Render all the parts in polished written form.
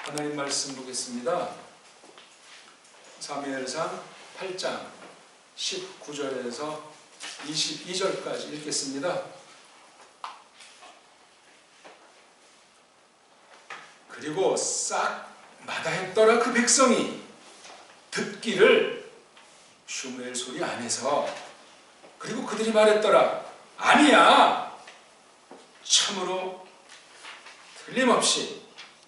하나님 말씀 보겠습니다. 사무엘상 8장 19절에서 22절까지 읽겠습니다. 그리고 싹 마다했더라. 그 백성이 듣기를 슈무엘 소리 안에서. 그리고 그들이 말했더라. 아니야, 참으로 틀림없이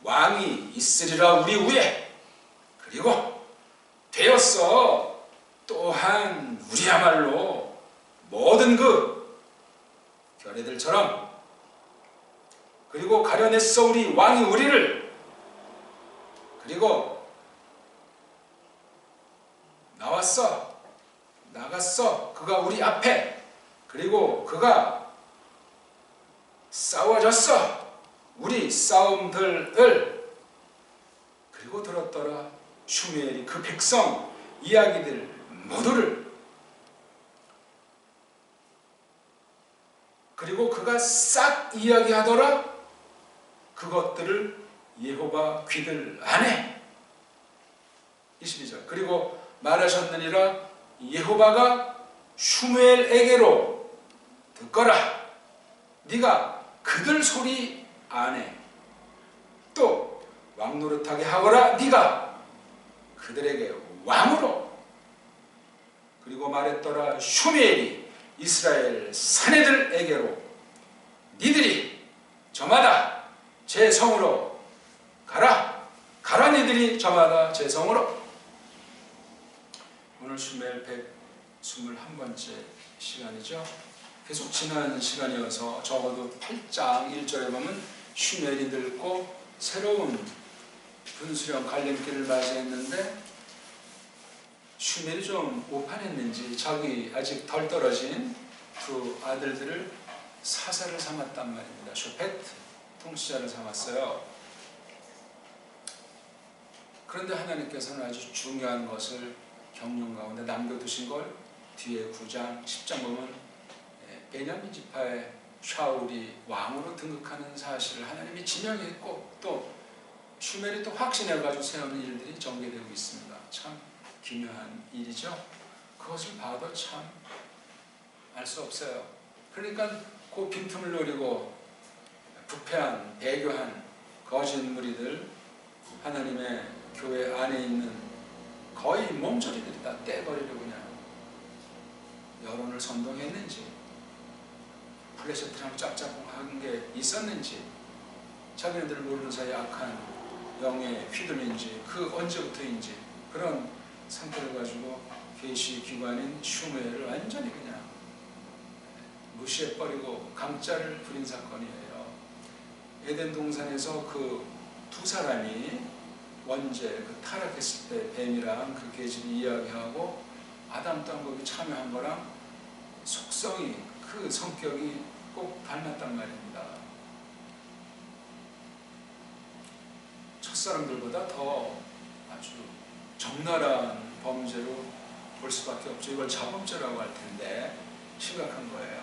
왕이 있으리라 우리 위에. 그리고 되었어. 또한 우리야말로 모든 그 결의들처럼. 그리고 가려냈어 우리 왕이 우리를. 그리고 나갔어 그가 우리 앞에. 그리고 그가 싸워졌어 우리 싸움들을. 그리고 들었더라. 슈무엘이 그 백성 이야기들 모두를. 그리고 그가 싹 이야기하더라. 그것들을 여호와 귀들 안에. 22절. 그리고 말하셨느니라. 여호와가 슈무엘에게로 듣거라. 네가 그들 소리 안에. 또 왕노릇하게 하거라. 네가 그들에게 왕으로. 그리고 말했더라. 슈무엘이 이스라엘 사내들에게로 니들이 저마다 제 성으로 가라. 니들이 저마다 제 성으로. 오늘 슈무엘 121번째 시간이죠. 계속 지난 시간이어서 적어도 8장 1절에 보면 슈무엘이 늙고 새로운 분수령 갈림길을 맞이했는데 슈무엘이 좀 오판했는지 자기 아직 덜 떨어진 두 아들들을 사사를 삼았단 말입니다. 쇼페트 통치자를 삼았어요. 그런데 하나님께서는 아주 중요한 것을 경륜 가운데 남겨두신 걸 뒤에 9장 10장 보면 베냐민 지파의 샤울이 왕으로 등극하는 사실을 하나님이 지명했고 또 슈멜이 또 확신해가지고 세우는 일들이 전개되고 있습니다. 참 기묘한 일이죠. 그것을 봐도 참 알 수 없어요. 그러니까 그 빈틈을 노리고 부패한 배교한 거짓 무리들, 하나님의 교회 안에 있는 거의 몸조리들이 다 떼버리려고 그냥 여론을 선동했는지, 플래시트랑 짝짝한 게 있었는지, 자기네들 모르는 사이에 악한 영에 휘둘린지, 그 언제부터인지 그런 상태를 가지고 계시 기관인 슈무엘을 완전히 그냥 무시해버리고 강짜를 부린 사건이에요. 에덴 동산에서 그 두 사람이 원죄, 그 타락했을 때 뱀이랑 그 계집이 이야기하고 아담 또한 거기 참여한 거랑 속성이, 그 성격이 꼭 닮았단 말입니다. 첫사람들보다 더 아주 적나라한 범죄로 볼 수밖에 없죠. 이걸 자범죄라고 할 텐데 심각한 거예요.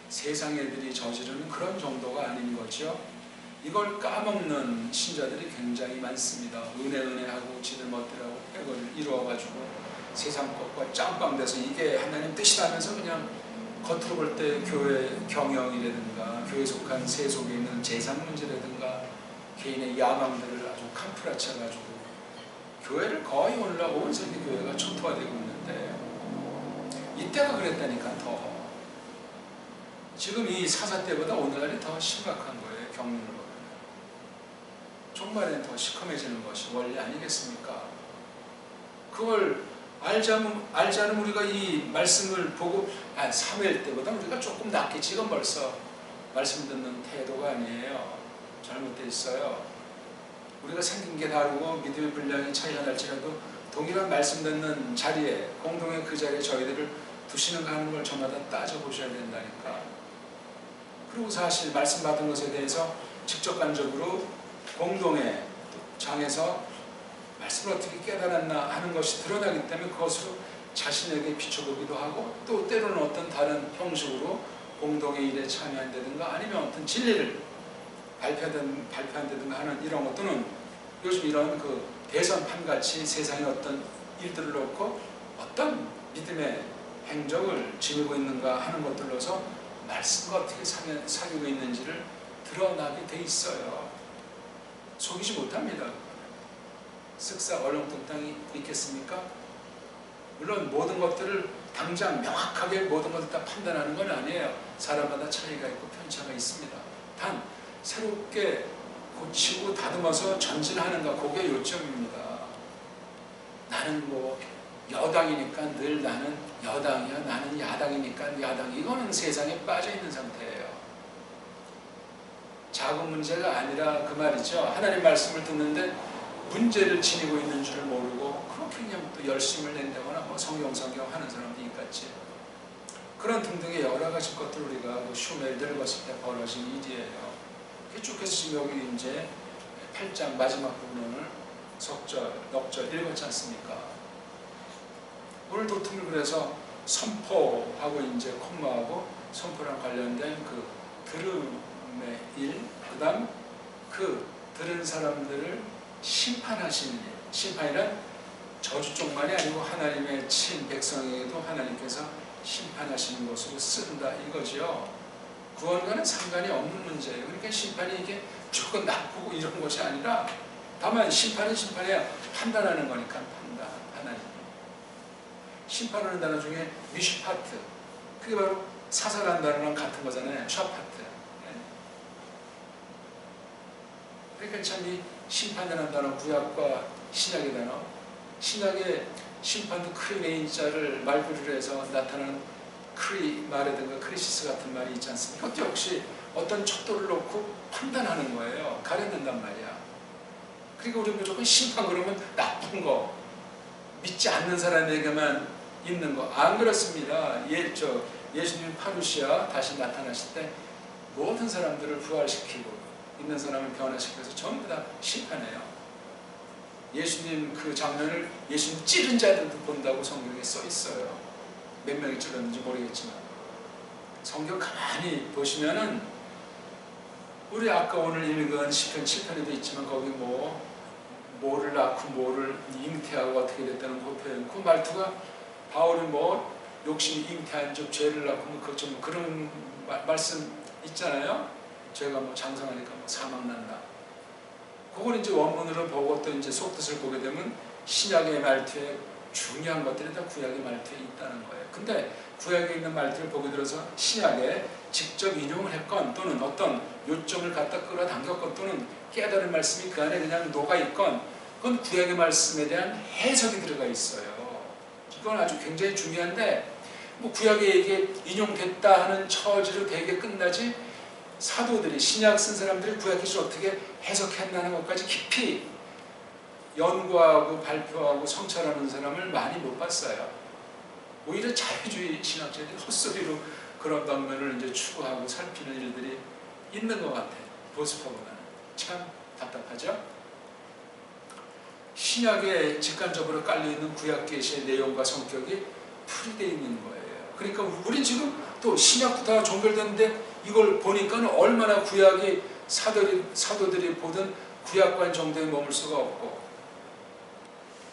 세상 애들이 저지르는 그런 정도가 아닌 거죠. 이걸 까먹는 신자들이 굉장히 많습니다. 은혜하고 지들 멋대로하고 패거리를 이루어가지고 세상 것과 짱빵돼서 이게 하나님 뜻이라면서 그냥 겉으로 볼 때 교회 경영이라든가 교회 속한 세속에 있는 재산 문제라든가 개인의 야망들을 아주 캄프라치해가지고 교회를 거의 오늘날 온 세계 교회가 초토화되고 있는데, 이때가 그랬다니까. 더 지금 이 사사 때보다 오늘날이 더 심각한 거예요. 경륜을 보면 종말에는 더 시커매지는 것이 원리 아니겠습니까? 그걸 알자는 우리가 이 말씀을 보고 사무엘 때보다 우리가 조금 낫겠지, 지금 벌써 말씀 듣는 태도가 아니에요. 잘못되어 있어요. 우리가 생긴 게 다르고 믿음의 분량이 차이가 날지라도 동일한 말씀 듣는 자리에, 공동의 그 자리에 저희들을 두시는가 하는 걸 저마다 따져보셔야 된다니까. 그리고 사실 말씀 받은 것에 대해서 직접간접으로 공동의 장에서 말씀을 어떻게 깨달았나 하는 것이 드러나기 때문에 그것으로 자신에게 비춰보기도 하고, 또 때로는 어떤 다른 형식으로 공동의 일에 참여한다든가 아니면 어떤 진리를 발표한다든가 하는 이런 것들은 요즘 이런 그 대선판 같이 세상의 어떤 일들을 놓고 어떤 믿음의 행적을 지니고 있는가 하는 것들로서 말씀과 어떻게 사귀고 있는지를 드러나게 돼 있어요. 속이지 못합니다. 쓱싹 얼렁뚱땅이 있겠습니까? 물론 모든 것들을 당장 명확하게 모든 것을 다 판단하는 건 아니에요. 사람마다 차이가 있고 편차가 있습니다. 단 새롭게 고치고 다듬어서 전진하는가, 그게 요점입니다. 나는 뭐 여당이니까 늘 나는 여당이야, 나는 야당이니까 야당, 이거는 세상에 빠져있는 상태예요. 작은 문제가 아니라 그 말이죠. 하나님 말씀을 듣는데 문제를 지니고 있는 줄 모르고 그렇게 그냥 또 열심을 낸다거나 뭐 성경 하는 사람도 있겠지. 그런 등등의 여러 가지 것들을 우리가 슈멜 늙었을 때 벌어진 일이에요. 쭉 해서 지금 여기 이제 8장 마지막 부분을 석절, 넉절 읽었지 않습니까? 오늘 도톰을 그래서 선포하고 이제 콤마하고 선포랑 관련된 그 들음의 일, 그 다음 그 들은 사람들을 심판하시는 일. 심판이란 저주종만이 아니고 하나님의 친 백성에게도 하나님께서 심판하시는 것으로 쓴다 이거죠. 구원과는 상관이 없는 문제예요. 그러니까 심판이 이게 무조건 나쁘고 이런 것이 아니라 다만 심판은 심판이야. 판단하는 거니까 판단. 하나님. 심판하는 단어 중에 미슈파트. 그게 바로 사살한다는 거랑 같은 거잖아요. 샤파트. 그러니까 참 이 심판이라는 단어, 구약과 신약의 단어, 신약의 심판도 크리메인자를 말부리로 해서 나타나는 크리마라든가 크리시스 같은 말이 있지 않습니까? 그것도 역시 어떤 척도를 놓고 판단하는 거예요. 가려낸단 말이야. 그러니까 우리 무조건 심판 그러면 나쁜 거, 믿지 않는 사람에게만 있는 거. 안 그렇습니다. 예수님 파루시아 다시 나타나실 때 모든 사람들을 부활시키고 있는 사람을 변화시켜서 전부 다 심판해요. 예수님 그 장면을 예수님 찌른 자들도 본다고 성경에 써 있어요. 몇 명이 찔렀는지 모르겠지만 성경 가만히 보시면은 우리 아까 오늘 읽은 시편 7편에도 있지만 거기 뭐를 낳고 뭐를 잉태하고 어떻게 됐다는 그 표현, 그 말투가 바울이 뭐 욕심이 잉태한 적 죄를 낳고 뭐 그런 말씀 있잖아요. 죄가 뭐 장성하니까 뭐 사망 난다. 그걸 이제 원문으로 보고 또 이제 속뜻을 보게 되면 신약의 말투에 중요한 것들이 다 구약의 말투에 있다는 거예요. 근데 구약에 있는 말투를 보게 들어서 신약에 직접 인용을 했건 또는 어떤 요점을 갖다 끌어당겼건 또는 깨달은 말씀이 그 안에 그냥 녹아있건 그건 구약의 말씀에 대한 해석이 들어가 있어요. 이건 아주 굉장히 중요한데 뭐 구약에 이게 인용됐다 하는 처지로 되게 끝나지 사도들이 신약 쓴 사람들이 구약 기술을 어떻게 해석했나는 것까지 깊이 연구하고 발표하고 성찰하는 사람을 많이 못 봤어요. 오히려 자유주의 신학자들이 헛소리로 그런 방면을 이제 추구하고 살피는 일들이 있는 것 같아요. 보수파보다는. 참 답답하죠? 신약에 직관적으로 깔려있는 구약 계시의 내용과 성격이 풀이되어 있는 거예요. 그러니까 우리 지금 또 신약도 다 종결됐는데 이걸 보니까 얼마나 구약이 사도들이 보던 구약관 정도에 머물 수가 없고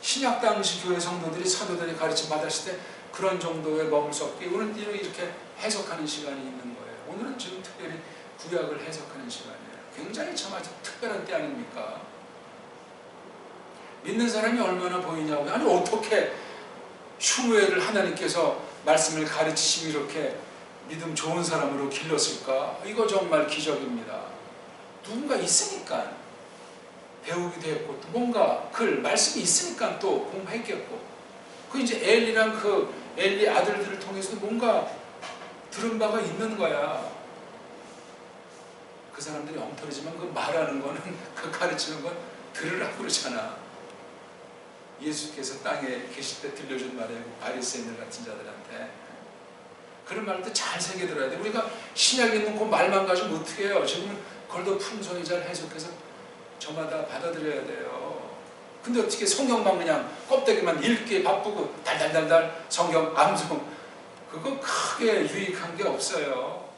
신약 당시 교회 성도들이 사도들이 가르침 받았을 때 그런 정도에 머물 수 없게 오늘 이렇게 해석하는 시간이 있는 거예요. 오늘은 지금 특별히 구약을 해석하는 시간이에요. 굉장히 참 아주 특별한 때 아닙니까? 믿는 사람이 얼마나 보이냐고. 아니 어떻게 슈무엘을 하나님께서 말씀을 가르치시며 이렇게 믿음 좋은 사람으로 길렀을까? 이거 정말 기적입니다. 누군가 있으니까 배우기도 했고 또 뭔가 말씀이 있으니까 또 공부했겠고 그 이제 엘리랑 그 엘리 아들들을 통해서 뭔가 들은 바가 있는 거야. 그 사람들이 엉터리지만 그 말하는 거는 그 가르치는 건 들으라고 그러잖아. 예수께서 땅에 계실 때 들려준 말이에요. 바리새인들 같은 자들한테. 그런 말도 잘 새겨들어야 돼. 우리가 신약에 있는 그 말만 가지고 어떻게 해요? 지금은 그걸 더 풍성히 잘 해석해서 저마다 받아들여야 돼요. 근데 어떻게 성경만 그냥 껍데기만 읽기에 바쁘고 달달달달 성경 암송 그거 크게 유익한 게 없어요.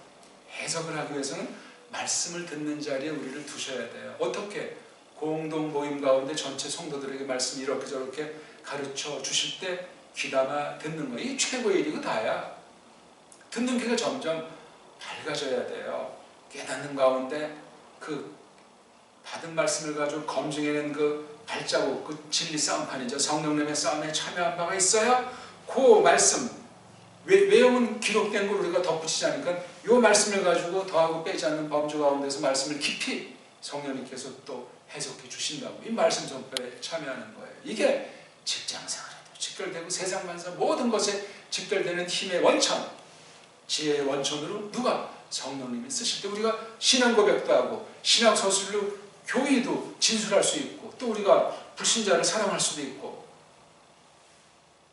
해석을 하기 위해서는 말씀을 듣는 자리에 우리를 두셔야 돼요. 어떻게? 공동 모임 가운데 전체 성도들에게 말씀 이렇게 저렇게 가르쳐 주실 때 귀담아 듣는 거, 이게 최고의 일이고 다야. 듣는 귀가 점점 밝아져야 돼요. 깨닫는 가운데 그 받은 말씀을 가지고 검증해낸 그 발자국, 그 진리 싸움판이죠. 성령님의 싸움에 참여한 바가 있어야 그 말씀, 외형은 기록된 걸 우리가 덧붙이지 않으니까 이 말씀을 가지고 더하고 빼지 않는 범주 가운데서 말씀을 깊이 성령님께서 또 해석해 주신다고. 이 말씀 전파에 참여하는 거예요. 이게 직장생활에도 직결되고 세상 만사 모든 것에 직결되는 힘의 원천, 지혜의 원천으로 누가? 성령님이 쓰실 때 우리가 신앙 고백도 하고 신학 서술로 교의도 진술할 수 있고 또 우리가 불신자를 사랑할 수도 있고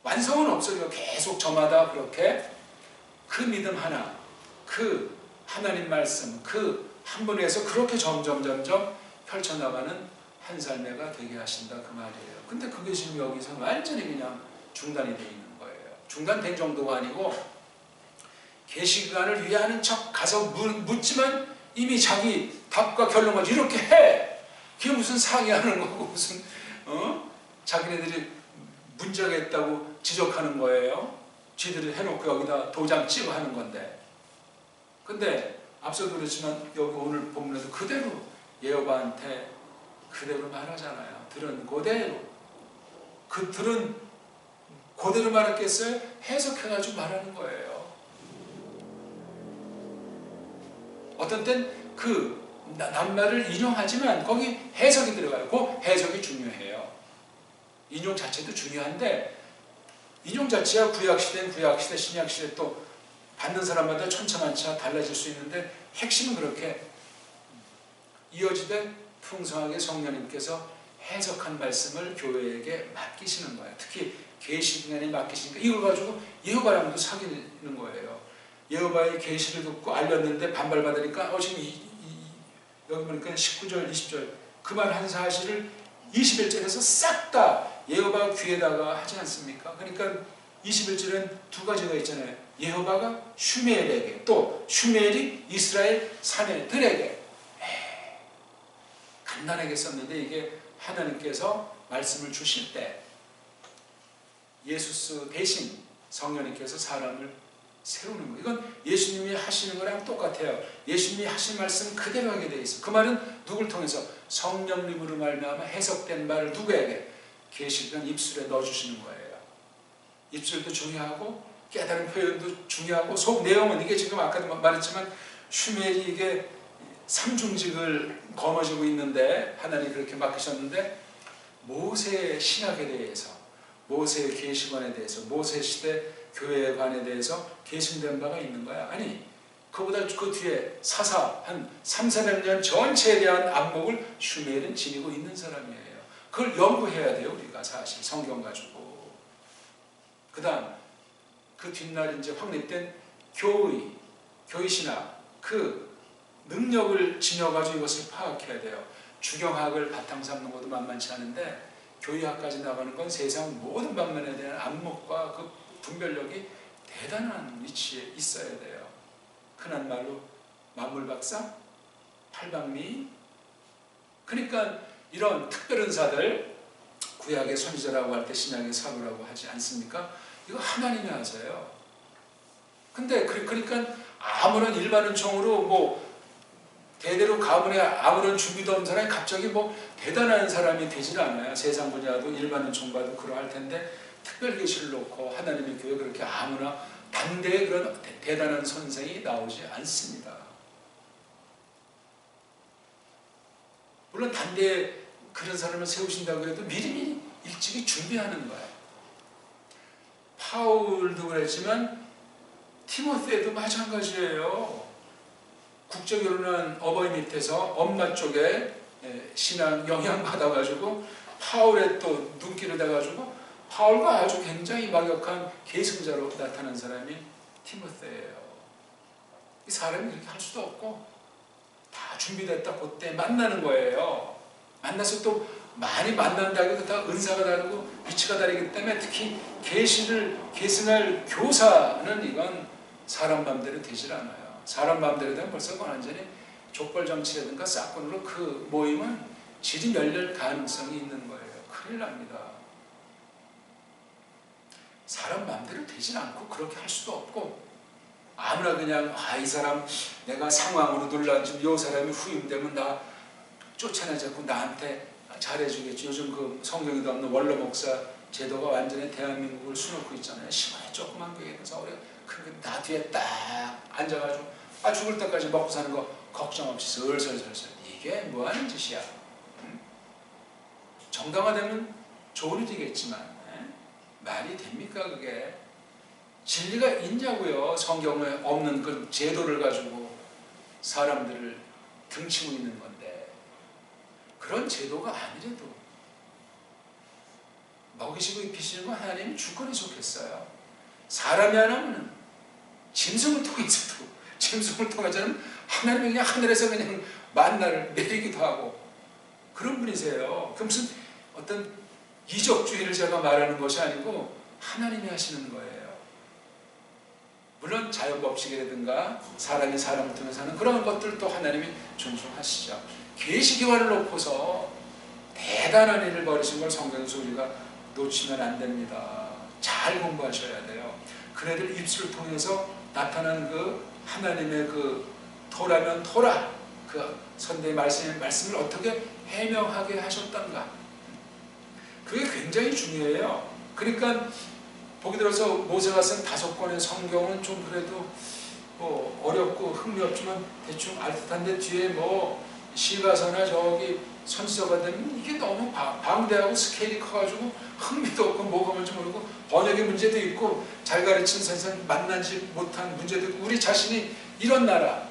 완성은 없어요. 계속 저마다 그렇게 그 믿음 하나, 그 하나님 말씀, 그 한 분에서 그렇게 점점 펼쳐나가는 한 삶애가 되게 하신다 그 말이에요. 근데 그게 지금 여기서 완전히 그냥 중단이 되어 있는 거예요. 중단된 정도가 아니고 계시관을 위하는 척 가서 묻지만 이미 자기 답과 결론을 이렇게 해. 그게 무슨 상의하는 거고 무슨 자기네들이 문제가 있다고 지적하는 거예요. 지들이 해놓고 여기다 도장 찍어 하는 건데. 근데 앞서도 그랬지만 여기 오늘 본문에도 그대로 여호와한테 그대로 말하잖아요. 들은 그대로. 그 들은 그대로 말했겠어요? 해석해가지고 말하는 거예요. 어떤 땐 그 낱말을 인용하지만 거기 해석이 들어가요. 그 해석이 중요해요. 인용 자체도 중요한데 인용 자체가 구약시대는 구약시대, 신약시대 또 받는 사람마다 천차만차 달라질 수 있는데 핵심은 그렇게 이어지되 풍성하게 성령님께서 해석한 말씀을 교회에게 맡기시는 거예요. 특히 계시기간에 맡기시니까 이걸 가지고 여호와랑도 사귀는 거예요. 여호와의 계시를 듣고 알렸는데 반발받으니까 지금 여기 보니까 19절, 20절 그 말 한 사실을 21절에서 싹 다 여호와 귀에다가 하지 않습니까? 그러니까 21절엔 두 가지가 있잖아요. 여호와가 슈멜에게 또 슈멜이 이스라엘 사내들에게 간단하게 썼는데 이게 하나님께서 말씀을 주실 때 예수스 대신 성령님께서 사람을 세우는 거예요. 이건 예수님이 하시는 거랑 똑같아요. 예수님이 하신 말씀 그대로 하게 돼 있어요. 그 말은 누굴 통해서? 성령님으로 말미암아 해석된 말을 누구에게? 계시관 입술에 넣어주시는 거예요. 입술도 중요하고 깨달은 표현도 중요하고 속 내용은 이게 지금 아까도 말했지만 슈멜이 이게 삼중직을 거머쥐고 있는데 하나님이 그렇게 맡기셨는데 모세의 신학에 대해서 모세의 계시관에 대해서 모세 시대 교회관에 대해서 계승된 바가 있는 거야. 아니 그보다 그 뒤에 사사 한 300~400년 전체에 대한 안목을 슈멜은 지니고 있는 사람이에요. 그걸 연구해야 돼요. 우리가 사실 성경 가지고. 그 다음 그 뒷날 이제 확립된 교의신학 그 능력을 지녀가지고 이것을 파악해야 돼요. 주경학을 바탕 삼는 것도 만만치 않은데 교의학까지 나가는 건 세상 모든 방면에 대한 안목과 그 분별력이 대단한 위치에 있어야 돼요. 흔한 말로 만물박사, 팔방미. 그러니까 이런 특별은사들 구약의 선지자라고 할 때 신약의 사도라고 하지 않습니까? 이거 하나님이 하세요. 근데 그러니까 아무런 일반 은총으로 뭐 대대로 가문에 아무런 준비도 없는 사람이 갑자기 뭐 대단한 사람이 되질 않아요. 세상 분야도 일반 은총받도 그러할 텐데 특별 계시를 놓고 하나님의 교회 그렇게 아무나 반대의 그런 대단한 선생이 나오지 않습니다. 물론 반대에 그런 사람을 세우신다고 해도 미리미리 일찍이 준비하는 거예요. 파울도 그랬지만 티모테도 마찬가지예요. 국제결혼한 어버이 밑에서 엄마 쪽에 신앙 영향받아가지고 파울에 또 눈길을 대가지고 파울과 아주 굉장히 막역한 계승자로 나타난 사람이 티모테예요. 이 사람이 이렇게 할 수도 없고 다 준비됐다 그때 만나는 거예요. 만나서 또 많이 만난다고 해도 다 은사가 다르고 위치가 다르기 때문에 특히 계승할 교사는 이건 사람 마음대로 되질 않아요. 사람 마음대로 되면 벌써 완전히 족벌정치라든가 사건으로 그 모임은 질이 멸렬 가능성이 있는 거예요. 큰일 납니다. 사람 마음대로 되진 않고 그렇게 할 수도 없고, 아무나 그냥 이 사람 내가 상황으로 놀라지면 이 사람이 후임되면 나 쫓아내자고 나한테 잘해주겠지. 요즘 그 성경에도 없는 원로 목사 제도가 완전히 대한민국을 수놓고 있잖아요. 시골에 조그만 교회에서 서울에 나 뒤에 딱 앉아가지고 죽을 때까지 먹고 사는 거 걱정 없이 슬슬슬슬. 이게 뭐하는 짓이야. 정당화되면 좋은 일이겠지만 말이 됩니까 그게? 진리가 있냐고요. 성경에 없는 그 제도를 가지고 사람들을 등치고 있는 건데, 그런 제도가 아니래도 먹이시고 입히시는 건 하나님이 주권에 속했어요. 사람이 하나는 짐승을 통해서도, 짐승을 통해서는 하나님이 그냥 하늘에서 그냥 만나를 내리기도 하고 그런 분이세요. 그 무슨 어떤 이적주의를 제가 말하는 것이 아니고 하나님이 하시는 거예요. 물론 자연법칙이라든가 사람이 사람을 통해서 하는 그런 것들도 하나님이 존중하시죠. 계시기관을 놓고서 대단한 일을 벌이신 걸 성경에서 우리가 놓치면 안 됩니다. 잘 공부하셔야 돼요. 그네들 입술을 통해서 나타난 그 하나님의 그 토라면 토라, 그 선대의 말씀을 어떻게 해명하게 하셨던가, 그게 굉장히 중요해요. 그러니까 보기 들어서 모세가 쓴 5권의 성경은 좀 그래도 뭐 어렵고 흥미없지만 대충 알 듯한데, 뒤에 뭐 시가서나 저기 선지서가 되면 이게 너무 방대하고 스케일이 커가지고 흥미도 없고 뭐가 뭔지 모르고 번역의 문제도 있고 잘 가르친 선생 만나지 못한 문제도 있고, 우리 자신이 이런 나라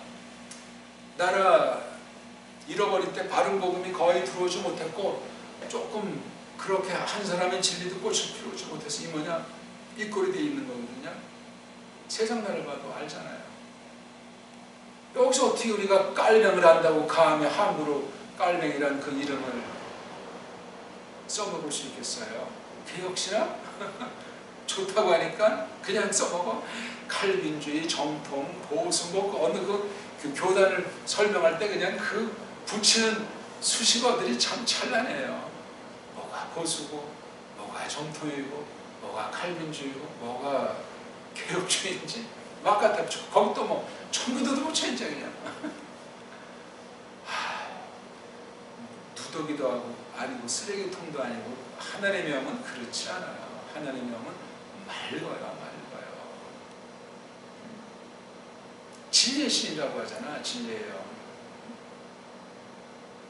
잃어버릴 때 바른 복음이 거의 들어오지 못했고, 조금 그렇게 한 사람의 진리도 꽃을 피우지 못해서 이 뭐냐 이 꼴이 되어 있는 거거든요. 세상 나라를 봐도 알잖아요. 여기서 어떻게 우리가 깔명을 한다고 감히 함부로 깔명이란 그 이름을 써먹을 수 있겠어요? 개혁신학? 좋다고 하니까 그냥 써먹어. 칼빈주의, 정통, 보수, 뭐 어느 그 교단을 설명할 때 그냥 그 붙이는 수식어들이 참 찬란해요. 뭐가 보수고, 뭐가 정통이고, 뭐가 칼빈주의고, 뭐가 개혁주의인지 막 갖다 붙여. 거기 또 뭐 청교도도 붙여 있죠 그냥. 누더기도 하고 아니고 쓰레기통도 아니고, 하나님의 명은 그렇지 않아요. 하나님의 명은 맑아요. 진리의 신이라고 하잖아. 진리예요.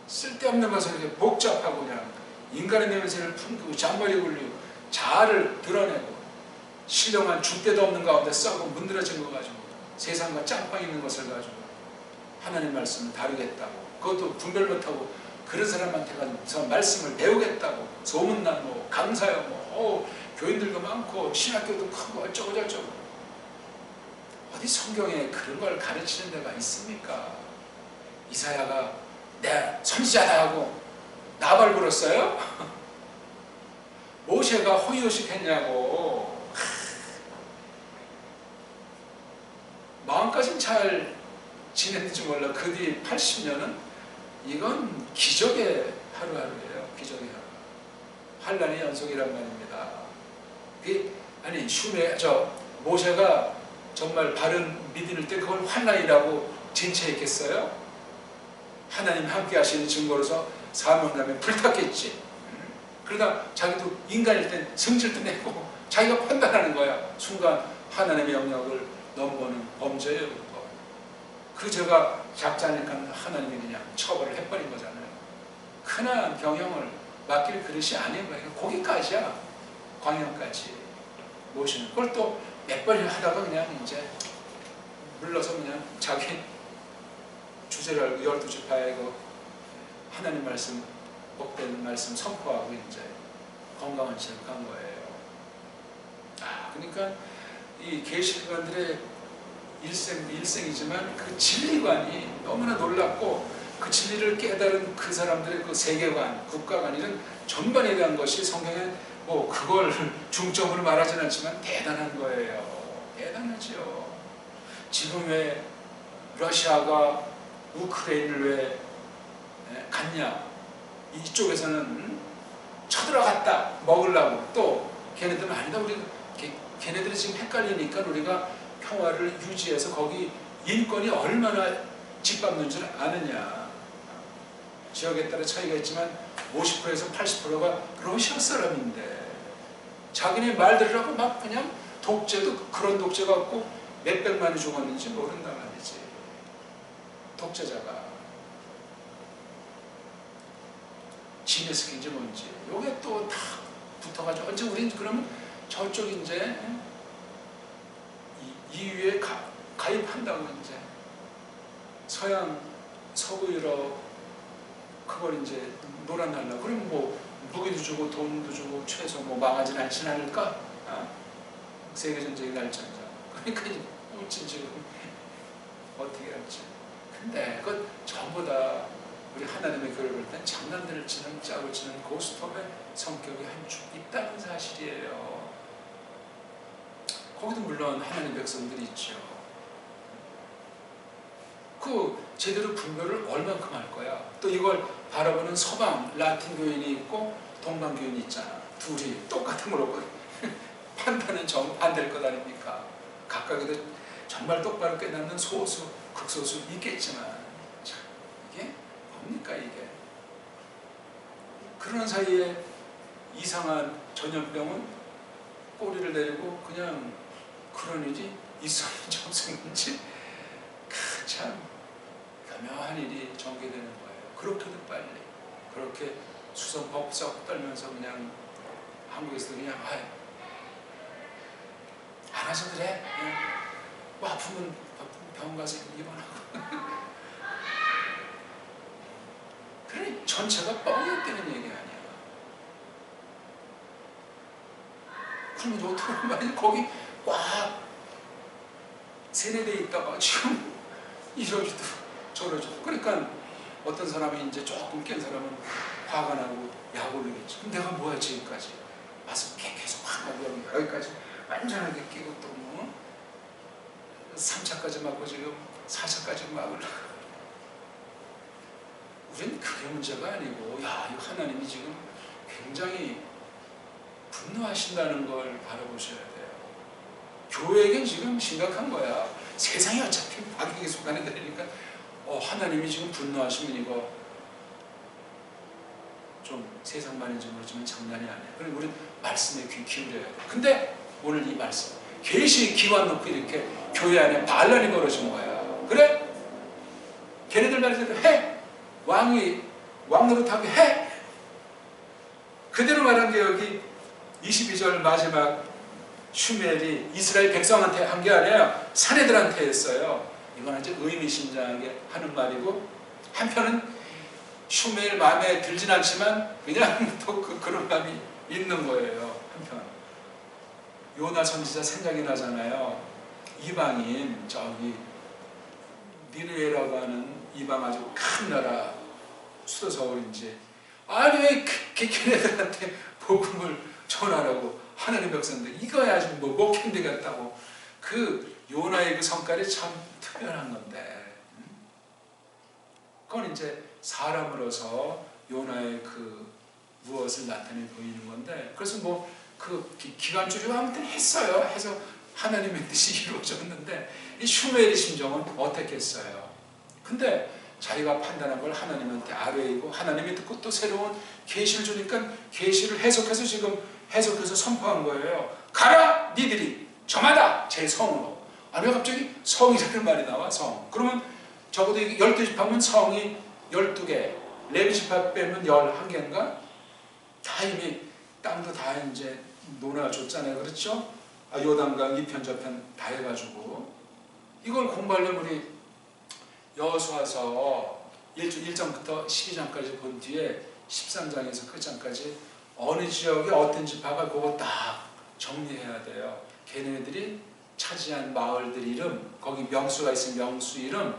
쓸데없는 것을 이렇게 복잡하고 그냥 인간의 냄새를 풍기고 잔머리 굴리고 자아를 드러내고 신령한 줏대도 없는 가운데 썩고 문드러진 거 가지고 세상과 짱빵 있는 것을 가지고 하나님 말씀을 다루겠다고, 그것도 분별 못하고 그런 사람한테 가서 말씀을 배우겠다고 소문난 뭐 강사요 뭐 교인들도 많고 신학교도 크고 어쩌고 저쩌고, 어디 성경에 그런 걸 가르치는 데가 있습니까? 이사야가 내 선지자다 하고 나발 불었어요? 모세가 호의호식했냐고. 마음까지는 잘 지냈는지 몰라. 그 뒤 80년은 이건 기적의 하루하루예요. 기적의 하루. 환란의 연속이란 말입니다. 아니 모세가 정말 바른 믿을 때 그걸 환란이라고 진체했겠어요? 하나님 함께 하시는 증거로서 사명감에 불탔겠지. 그러다 자기도 인간일 땐 성질도 내고 자기가 판단하는 거야. 순간 하나님의 영역을 넘보는 범죄예요. 그 죄가 작자니까 하나님이 그냥 처벌을 해버린 거잖아요. 흔한 경영을 맡길 그릇이 아닌 거예요. 거기까지야. 광야까지 모시는. 그걸 또 몇 번 하다가 그냥 이제 물러서 그냥 자기 주제를 알고 12지파에 그 하나님 말씀, 복된 말씀 선포하고 이제 건강한 채로 간 거예요. 그러니까 이 계시관들의 일생이지만 그 진리관이 너무나 놀랍고, 그 진리를 깨달은 그 사람들의 그 세계관, 국가관, 이런 전반에 대한 것이 성경에 뭐 그걸 중점으로 말하지는 않지만 대단한 거예요. 대단하죠. 지금 왜 러시아가 우크라이나를 왜 갔냐? 이쪽에서는 쳐들어갔다 먹으려고, 또 걔네들은 아니다, 우리 걔네들이 지금 헷갈리니까 우리가 평화를 유지해서 거기 인권이 얼마나 짓밟는 줄 아느냐. 지역에 따라 차이가 있지만 50%에서 80%가 러시아 사람인데 자기네 말들이라고 막 그냥 독재도 그런 독재 갖고 몇백만이 죽었는지 모른다 말이지. 독재자가 지네스키인지 뭔지 요게 또 다 붙어가지고 언제 우린 그러면 저쪽 이제 EU에 가입한다고 이제 서양 서구 유럽 그걸 이제 놀아날라. 그러면 뭐 무기도 주고 돈도 주고 최소 뭐 망하진 않지 않을까? 세계전쟁이 날짜자. 그러니까 이제 묻지 지금 어떻게 할지. 근데 그건 전부 다 우리 하나님의 교회를 볼 땐 장난들을 치는 짜고 치는 고스톱의 성격이 한축 있다는 사실이에요. 거기도 물론 하나님 백성들이 있죠. 그 제대로 분별을 얼만큼 할 거야. 또 이걸 바라보는 서방 라틴 교인이 있고 동방 교인이 있잖아. 둘이 똑같은 걸로 판단은 정반대일 것 아닙니까? 각각에도 정말 똑바로 깨닫는 소수, 극소수 있겠지만 참, 이게 뭡니까 이게? 그런 사이에 이상한 전염병은 꼬리를 내리고 그냥 그런 일이 있었는지 없었는지 참 교묘한 일이 전개되는 거예요. 그렇게도 빨리 그렇게 수성벅석 떨면서 그냥 한국에서 그냥 안 하셔도 돼. 뭐 아프면 병원 가서 입원하고. 그러니 전체가 뻥이었다는 얘기 아니야. 그러면 어떻게 말이야? 거기 꽉 세뇌돼 있다가 지금 이러지도 저러지도. 그러니까 어떤 사람이 이제 조금 깬 사람은 화가 나고 약 올리겠지. 그럼 내가 뭐야 지금까지 와서 계속 화가 나고 여기까지 완전하게 끼고 또 뭐 3차까지 맞고 지금 4차까지 막으려고. 우린 그게 문제가 아니고, 야, 이 하나님이 지금 굉장히 분노하신다는 걸 바라보셔야 돼요. 교회에겐 지금 심각한 거야. 세상이 어차피 악에게 속하는 데니까 하나님이 지금 분노하시면 이거 좀 세상만인지 모르지만 장난이 아니에요. 그럼 우린 말씀에 귀 기울여야 돼요. 근데 오늘 이 말씀 계시 기관 놓고 이렇게 교회 안에 반란이 벌어진 거야. 그래? 걔네들 말대로 해! 왕 노릇하게 해! 그대로 말한 게 여기 22절 마지막 슈멜이 이스라엘 백성한테 한 게 아니라 사내들한테 했어요. 이건 아주 의미심장하게 하는 말이고, 한편은 슈멜 마음에 들진 않지만 그냥 또 그런 마음이 있는 거예요. 한편 요나 선지자 생각이 나잖아요. 이방인 저기 니느웨라고 하는 이방 아주 큰 나라 수도 서울인지, 아니 왜 걔네들한테 복음을 전하라고 하나님 백성들 이거야 아주 뭐 목캔디 같다고. 그 요나의 그 성깔이 참 특별한 건데, 그건 이제 사람으로서 요나의 그 무엇을 나타내 보이는 건데, 그래서 뭐 그 기간줄이고 아무튼 했어요. 해서 하나님의 뜻이 이루어졌는데 이 슈멜의 심정은 어떻게 했어요? 근데 자기가 판단한 걸 하나님한테 아뢰이고 하나님이 듣고 또 새로운 계시를 주니까 계시를 해석해서 지금 해석해서 선포한 거예요. 가라 니들이 저마다 제 성으로. 아니 왜 갑자기 성이라는 말이 나와? 성. 그러면 적어도 12지파면 성이 12개, 레위지파 빼면 11개인가? 다 이미 땅도 다 이제 논아줬잖아요. 그렇죠? 요단강 이편 저편 다 해가지고 이걸 공부하려면 우리 여호수아서 1장부터 12장까지 본 뒤에 13장에서 끝장까지 어느 지역에 어떤 지파가 그거 딱 정리해야 돼요. 걔네들이 차지한 마을들 이름, 거기 명수가 있으면 명수 이름.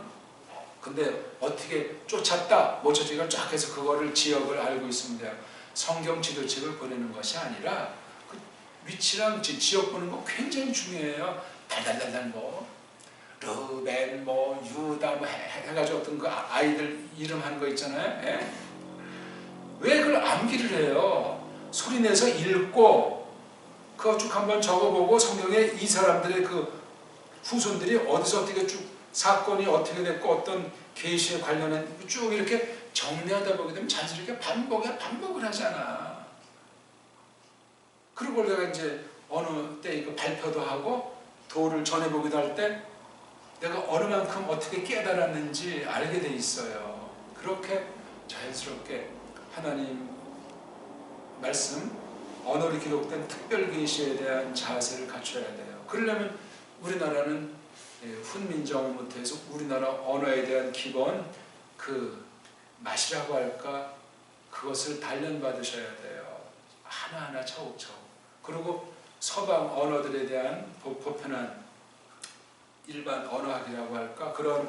근데 어떻게 쫓았다, 못 쫓았다, 이걸 쫙 해서 그거를 지역을 알고 있으면 돼요. 성경 지도책을 보내는 것이 아니라 그 위치랑 지역 보는 거 굉장히 중요해요. 달달달달 뭐 르벤 뭐 유다 뭐 해가지고 어떤 그 아이들 이름 하는 거 있잖아요. 예? 왜 그걸 암기를 해요? 소리내서 읽고 그거 쭉 한번 적어보고 성경에 이 사람들의 그 후손들이 어디서 어떻게 쭉 사건이 어떻게 됐고 어떤 계시에 관련한 쭉 이렇게 정리하다 보게 되면 자연스럽게 반복을 하잖아. 그리고 내가 이제 어느 때 이거 발표도 하고 도를 전해보기도 할 때 내가 어느 만큼 어떻게 깨달았는지 알게 돼 있어요. 그렇게 자연스럽게 하나님 말씀, 언어로 기록된 특별 계시에 대한 자세를 갖춰야 돼요. 그러려면 우리나라는 훈민정음 부터해서 우리나라 언어에 대한 기본 그 맛이라고 할까 그것을 단련받으셔야 돼요. 하나하나 차곡차곡. 그리고 서방 언어들에 대한 보편한 일반 언어학이라고 할까 그런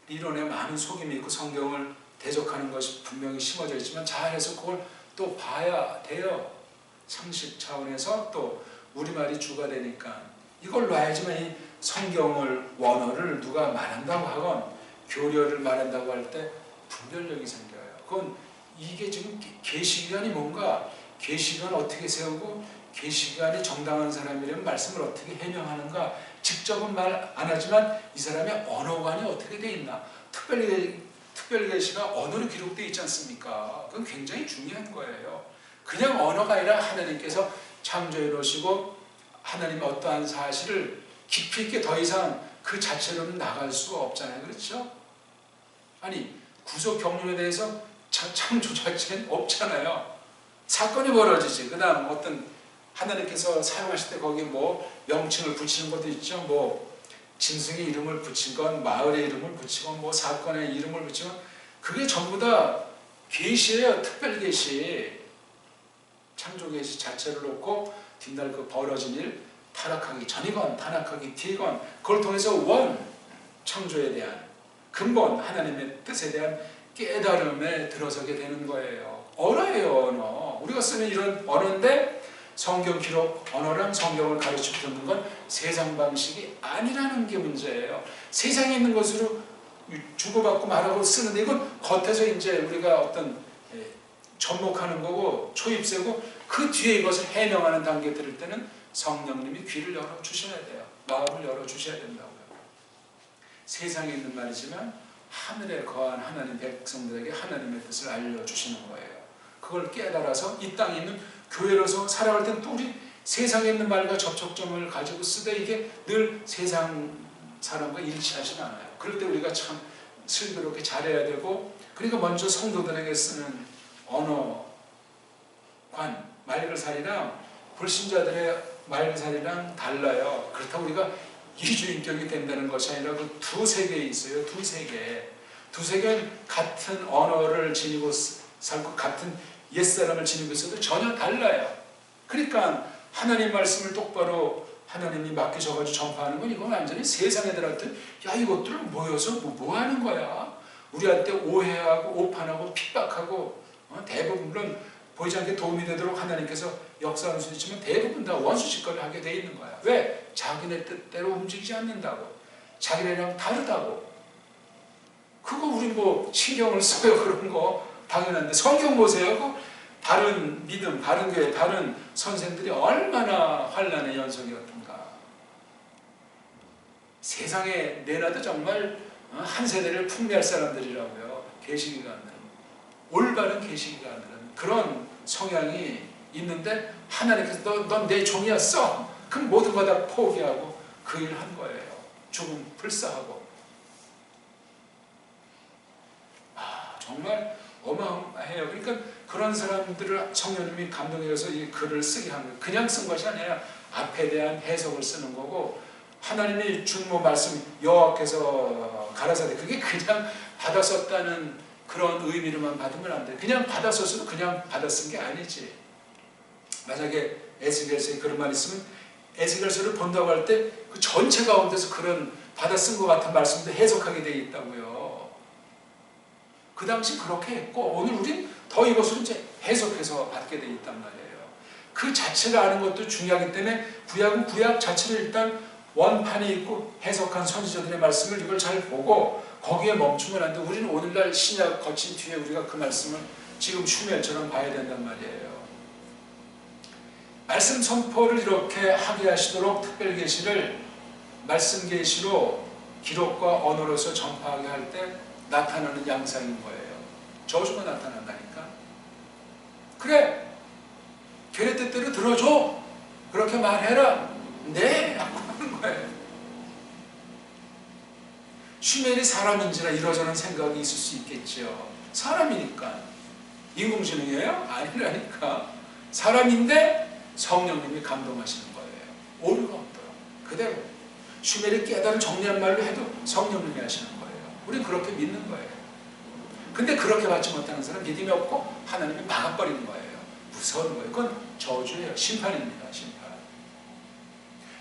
이론에 많은 속임이 있고 성경을 대적하는 것이 분명히 심어져 있지만 자안에서 그걸 또 봐야 돼요. 상식 차원에서 또 우리말이 주가 되니까 이걸 놔야지만 이 성경을 원어를 누가 말한다고 하건 교려를 말한다고 할 때 분별력이 생겨요. 그건 이게 지금 계시기관이 뭔가 계시관 어떻게 세우고 계시관이 정당한 사람이라면 말씀을 어떻게 해명하는가 직접은 말 안 하지만 이 사람의 언어관이 어떻게 돼 있나 특별 계시가 언어로 기록되어 있지 않습니까? 그건 굉장히 중요한 거예요. 그냥 언어가 아니라 하나님께서 창조해 놓으시고 하나님의 어떠한 사실을 깊이 있게 더 이상 그 자체로는 나갈 수가 없잖아요. 그렇죠? 아니 구속 경륜에 대해서 창조 자체는 없잖아요. 사건이 벌어지지. 그 다음 어떤 하나님께서 사용하실 때 거기 뭐 명칭을 붙이는 것도 있죠. 뭐 짐승의 이름을 붙인 건 마을의 이름을 붙이고 뭐 사건의 이름을 붙이고 그게 전부 다 계시예요. 특별 계시. 창조 계시 자체를 놓고 뒷날 그 벌어진 일 타락하기 전이건 타락하기 뒤건 그걸 통해서 원 창조에 대한 근본 하나님의 뜻에 대한 깨달음에 들어서게 되는 거예요. 언어예요. 언어. 우리가 쓰는 이런 언어인데 성경 기록 언어랑 성경을 가르치고 듣는 건 세상 방식이 아니라는 게 문제예요. 세상에 있는 것으로 주고받고 말하고 쓰는데 이건 겉에서 이제 우리가 어떤 접목하는 거고 초입세고 그 뒤에 이것을 해명하는 단계 들을 때는 성령님이 귀를 열어주셔야 돼요. 마음을 열어주셔야 된다고요. 세상에 있는 말이지만 하늘에 거한 하나님 백성들에게 하나님의 뜻을 알려주시는 거예요. 그걸 깨달아서 이 땅에 있는 교회로서 살아갈 땐 또 우리 세상에 있는 말과 접촉점을 가지고 쓰되 이게 늘 세상 사람과 일치하지 않아요. 그럴 때 우리가 참 슬기롭게 잘해야 되고 그러니까 먼저 성도들에게 쓰는 언어관, 말글살이랑 불신자들의 말글살이랑 달라요. 그렇다고 우리가 이주인격이 된다는 것이 아니라 그 두세 개 있어요. 두세 개. 두세 개는 같은 언어를 지니고 살고 같은 옛사람을 지니고 있어도 전혀 달라요. 그러니까 하나님 말씀을 똑바로 하나님이 맡기셔가지고 전파하는 건 이건 완전히 세상 애들한테 야 이것들 모여서 뭐 하는 거야? 우리한테 오해하고 오판하고 핍박하고 대부분 물론 보이지 않게 도움이 되도록 하나님께서 역사하는 수도 있지만 대부분 다 원수짓거리를 하게 돼 있는 거야. 왜? 자기네 뜻대로 움직이지 않는다고. 자기네랑 다르다고. 그거 우리 뭐 신경을 써요. 그런 거 당연한데 성경 보세요. 그 다른 믿음, 다른 교회, 다른 선생들이 얼마나 환난의 연속이었던가. 세상에 내놔도 정말 한 세대를 풍미할 사람들이라고요. 계시기관은 올바른 계시기관은 그런 성향이 있는데 하나님께서 넌 내 종이었어. 그럼 모든 거 다 포기하고 그 일을 한 거예요. 죽음 불사하고. 정말 어마어마해요. 그러니까 그런 사람들을 성령님이 감동해서 이 글을 쓰게 한 거예요. 그냥 쓴 것이 아니라 앞에 대한 해석을 쓰는 거고 하나님이 준 뭐 말씀 여호와께서 가라사대 그게 그냥 받아 썼다는 그런 의미로만 받으면 안 돼. 그냥 받아 썼어도 그냥 받아 쓴 게 아니지. 만약에 에스겔서에 그런 말 있으면 에스겔서를 본다고 할 때 그 전체 가운데서 그런 받아 쓴 것 같은 말씀도 해석하게 되어 있다고요. 그 당시 그렇게 했고 오늘 우린 더 이것을 이제 해석해서 받게 돼 있단 말이에요. 그 자체를 아는 것도 중요하기 때문에 구약은 구약 자체를 일단 원판이 있고 해석한 선지자들의 말씀을 이걸 잘 보고 거기에 멈추면 안 돼. 우리는 오늘날 신약 거친 뒤에 우리가 그 말씀을 지금 슈멜처럼 봐야 된단 말이에요. 말씀 선포를 이렇게 하게 하시도록 특별 계시를 말씀 계시로 기록과 언어로서 전파하게 할 때 나타나는 양상인 거예요. 저주가 나타난다니까. 그래, 걔네 뜻대로 들어줘. 그렇게 말해라. 네, 하고 하는 거예요. 슈멜이 사람인지라 이러저런 생각이 있을 수 있겠죠. 사람이니까. 인공지능이에요? 아니라니까. 사람인데 성령님이 감동하시는 거예요. 오류가 없도록. 그대로. 슈멜이 깨달은 정리한 말로 해도 성령님이 하시는 거예요. 우린 그렇게 믿는 거예요. 근데 그렇게 받지 못하는 사람 믿음이 없고 하나님이 막아버리는 거예요. 무서운 거예요. 그건 저주예요. 심판입니다. 심판.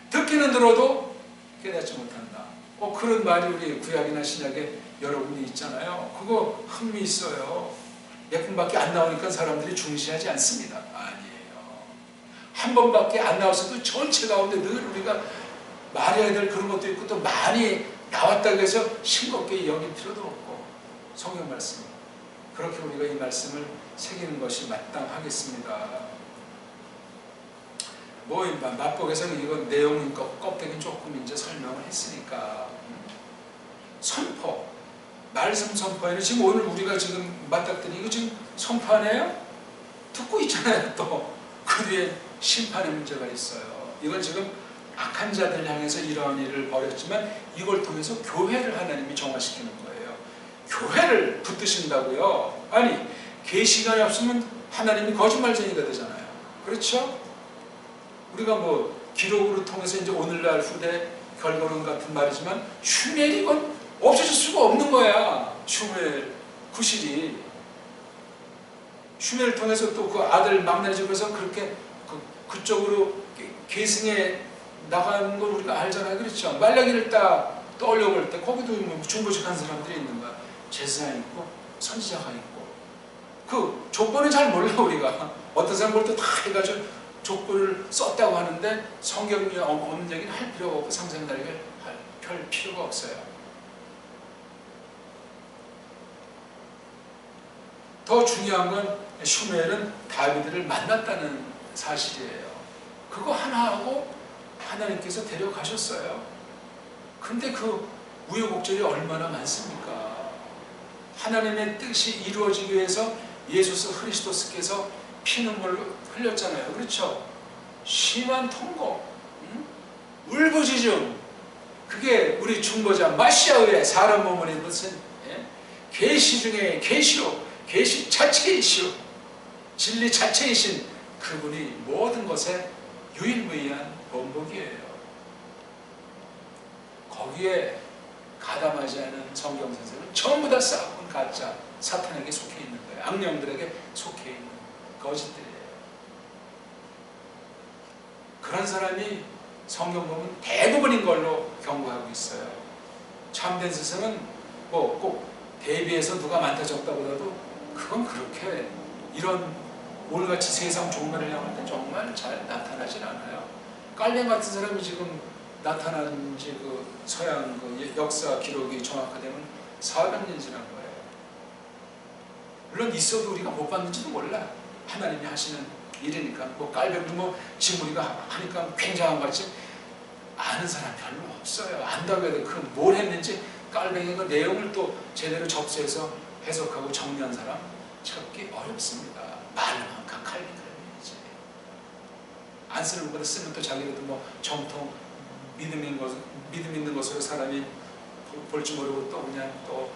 듣기는 들어도 깨닫지 못한다. 그런 말이 우리 구약이나 신약에 여러분이 있잖아요. 그거 흥미있어요. 몇 분밖에 안 나오니까 사람들이 중시하지 않습니다. 아니에요. 한 번밖에 안 나왔어도 전체 가운데 늘 우리가 말해야 될 그런 것도 있고 또 많이 나왔다고 해서 싱겁게 여길 필요도 없고 성경 말씀 그렇게 우리가 이 말씀을 새기는 것이 마땅하겠습니다. 맛보기에서는 이건 내용은 껍데기 조금 이제 설명을 했으니까 선포 말씀 선포에는 지금 오늘 우리가 지금 맞닥뜨린 이거 지금 선포하네요? 듣고 있잖아요. 또 그 뒤에 심판의 문제가 있어요. 이건 지금 악한 자들 향해서 이러한 일을 벌였지만 이걸 통해서 교회를 하나님이 정화시키는 거예요. 교회를 붙드신다고요? 아니 계시가 없으면 하나님이 거짓말쟁이가 되잖아요. 그렇죠? 우리가 기록으로 통해서 이제 오늘날 후대 결과론 같은 말이지만 슈멜이 이건 없어질 수가 없는 거야. 슈멜 구실이 슈멜을 통해서 또 그 아들 막내 집에서 그렇게 그쪽으로 계승에 나가는 걸 우리가 알잖아요. 그렇죠? 말라기를 딱 떠올려볼 때 거기도 중보직한 사람들이 있는 거야. 제사장 있고 선지자가 있고 그 조건은 잘 몰라 우리가. 어떤 사람들도 다 해가지고 조건을 썼다고 하는데 성경이 없는 얘기는 할 필요가 없고 상상나리게 할 필요가 없어요. 더 중요한 건 슈멜은 다윗을 만났다는 사실이에요. 그거 하나하고 하나님께서 데려가셨어요. 근데 그 우여곡절이 얼마나 많습니까? 하나님의 뜻이 이루어지기 위해서 예수 그리스도께서 피눈물을 흘렸잖아요. 그렇죠? 심한 통고, 울부짖음. 그게 우리 중보자 마시아의 사람 몸을 입은 계시 중에 계시로 계시 자체이시오. 진리 자체이신 그분이 모든 것에 유일무이한 본복이에요. 거기에 가담하지 않은 성경 선생은 전부 다 싹은 가짜 사탄에게 속해 있는 거예요. 악령들에게 속해 있는 거짓들이에요. 그런 사람이 성경 보면 대부분인 걸로 경고하고 있어요. 참된 스승은 꼭 대비해서 누가 많다 적다 보다도 그건 그렇게 이런 오늘같이 세상 종말을 향할 때 정말 잘 나타나진 않아요. 깔렘 같은 사람이 지금 나타난 지 그 서양 그 역사 기록이 정확하다면 400년 지난 거예요. 물론 있어도 우리가 못 봤는지도 몰라. 하나님이 하시는 일이니까. 깔렘도 지금 우리가 하니까 굉장한 것 같지 아는 사람 별로 없어요. 안다고 해도 그 뭘 했는지 깔뱅이 그 내용을 또 제대로 접수해서 해석하고 정리한 사람 찾기 어렵습니다. 말만 칼빈이지. 안 쓰는 것보다 쓰면 또 자기도 정통 믿음 있는 것으로 사람이 볼 줄 모르고 또 그냥 또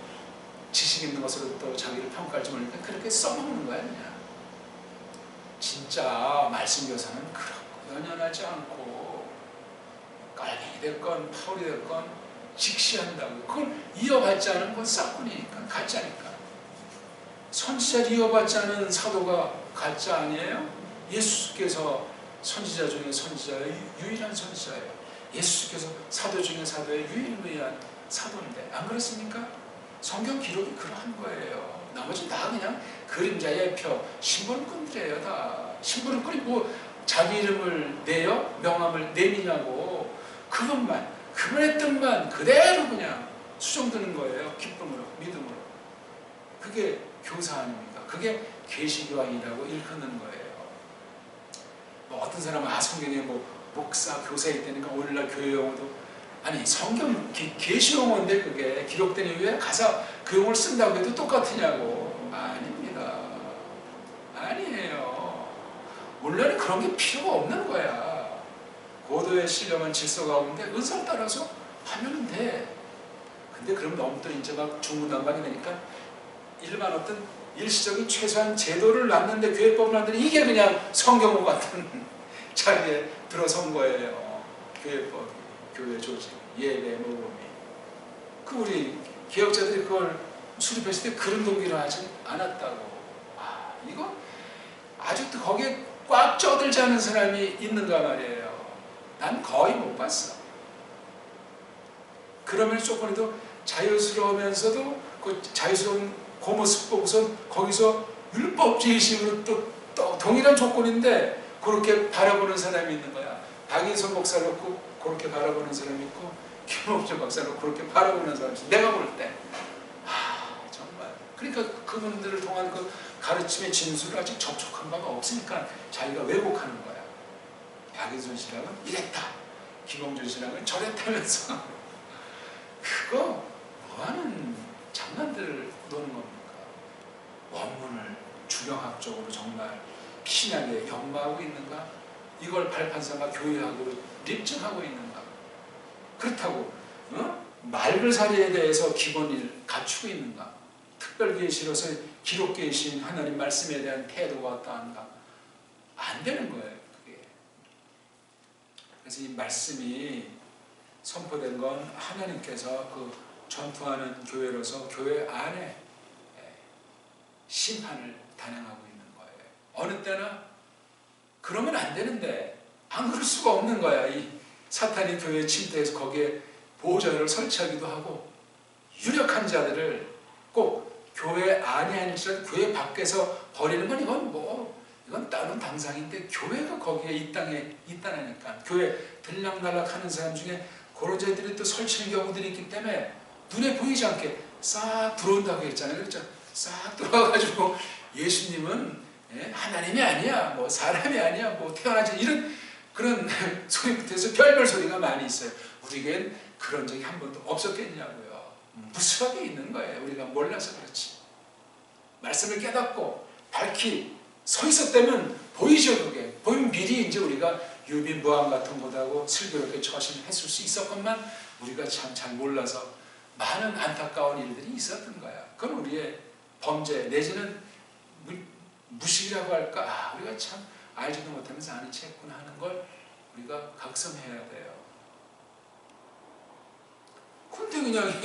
지식 있는 것으로 또 자기를 평가할 줄 모르니까 그렇게 써먹는 거야 그냥. 진짜 말씀 교사는 그렇고 연연하지 않고 깔뱅이 됐건 파울이 됐건 직시한다고. 그걸 이어받지 않은 건 싹군이니까 가짜니까. 선지자를 이어받지 않은 사도가 가짜 아니에요? 예수께서 선지자 중에 선지자의 유일한 선지자예요. 예수께서 사도 중에 사도의 유일무이한 사도인데 안 그렇습니까? 성경 기록이 그러한 거예요. 나머지는 다 그냥 그림자의 표, 심부름꾼들이에요. 다 심부름꾼이 자기 이름을 내요? 명함을 내미냐고. 그것만 그분의 뜻만 그대로 그냥 수종드는 거예요. 기쁨으로, 믿음으로. 그게 교사 아닙니까? 그게 계시교환이라고 일컫는 거예요. 뭐 어떤 사람은 성경에 뭐 목사, 교사 있다니까 오늘날 교회 용어도 아니 성경 계시 용어인데 그게 기록된 이후에 가사 그 용어를 쓴다고 해도 똑같으냐고. 아닙니다. 아니에요. 원래는 그런 게 필요가 없는 거야. 고도의 신령한 질서 가운데 은사를 따라서 하면 돼. 근데 그럼 너무 또 이제 막 중구난방이 되니까 일반 어떤 일시적인 최소한 제도를 놨는데 교회법을 놨는데 이게 그냥 성경과 같은 자리에 들어선 거예요. 교회법, 교회 조직, 예배, 모범이. 그 우리 개혁자들이 그걸 수립했을 때 그런 동기를 하지 않았다고. 이거 아직도 거기에 꽉 쪄들지 않은 사람이 있는가 말이에요. 난 거의 못 봤어. 그러면 조금이라도 자유스러우면서도 그 자유스러운 그 모습 보고서 거기서 율법주의식으로 또 동일한 조건인데 그렇게 바라보는 사람이 있는 거야. 박인선 목사 놓고 그렇게 바라보는 사람이 있고 김옥주 박사 놓고 그렇게 바라보는 사람이 있어. 내가 볼 때 정말 그러니까 그분들을 통한 그 가르침의 진술을 아직 접촉한 바가 없으니까 자기가 왜곡하는 거야. 박인선 씨랑은 이랬다, 김홍준 씨랑은 저랬다면서 그거 뭐하는 장난들을 노는 겁니까? 원문을 주명학적으로 정말 신약에 연마하고 있는가? 이걸 발판사가 교회학으로 입증하고 있는가? 그렇다고 맑은 사례에 대해서 기본을 갖추고 있는가? 특별계시로서 기록계신 하나님 말씀에 대한 태도가 어떠한가? 안 되는 거예요. 그게. 그래서 이 말씀이 선포된 건 하나님께서 그 전투하는 교회로서 교회 안에 심판을 단행하고 있는 거예요. 어느 때나 그러면 안 되는데 안 그럴 수가 없는 거야. 이 사탄이 교회에 침투해서 거기에 보호자를 설치하기도 하고 유력한 자들을 꼭 교회 안이 아니라 교회 밖에서 버리는 건 이건 다른 당상인데 교회가 거기에 이 땅에 있다니까. 교회 들락날락 하는 사람 중에 그런 자들이 또 설치는 경우들이 있기 때문에 눈에 보이지 않게 싹 들어온다고 했잖아요. 그렇죠? 싹 들어와가지고 예수님은 하나님이 아니야, 뭐 사람이 아니야, 뭐 태어나지 이런 그런 소리부터 별별 소리가 많이 있어요. 우리에겐 그런 적이 한 번도 없었겠냐고요. 무수하게 있는 거예요. 우리가 몰라서 그렇지. 말씀을 깨닫고 밝히 서 있었다면 보이죠. 그게 보이면 미리 이제 우리가 유비무환 같은 것하고 슬기롭게 처신했을 수 있었건만 우리가 참 잘 몰라서 많은 안타까운 일들이 있었던 거야. 그건 우리의 범죄 내지는 무식이라고 할까? 우리가 참 알지도 못하면서 아는 체 했구나 하는 걸 우리가 각성해야 돼요. 근데 그냥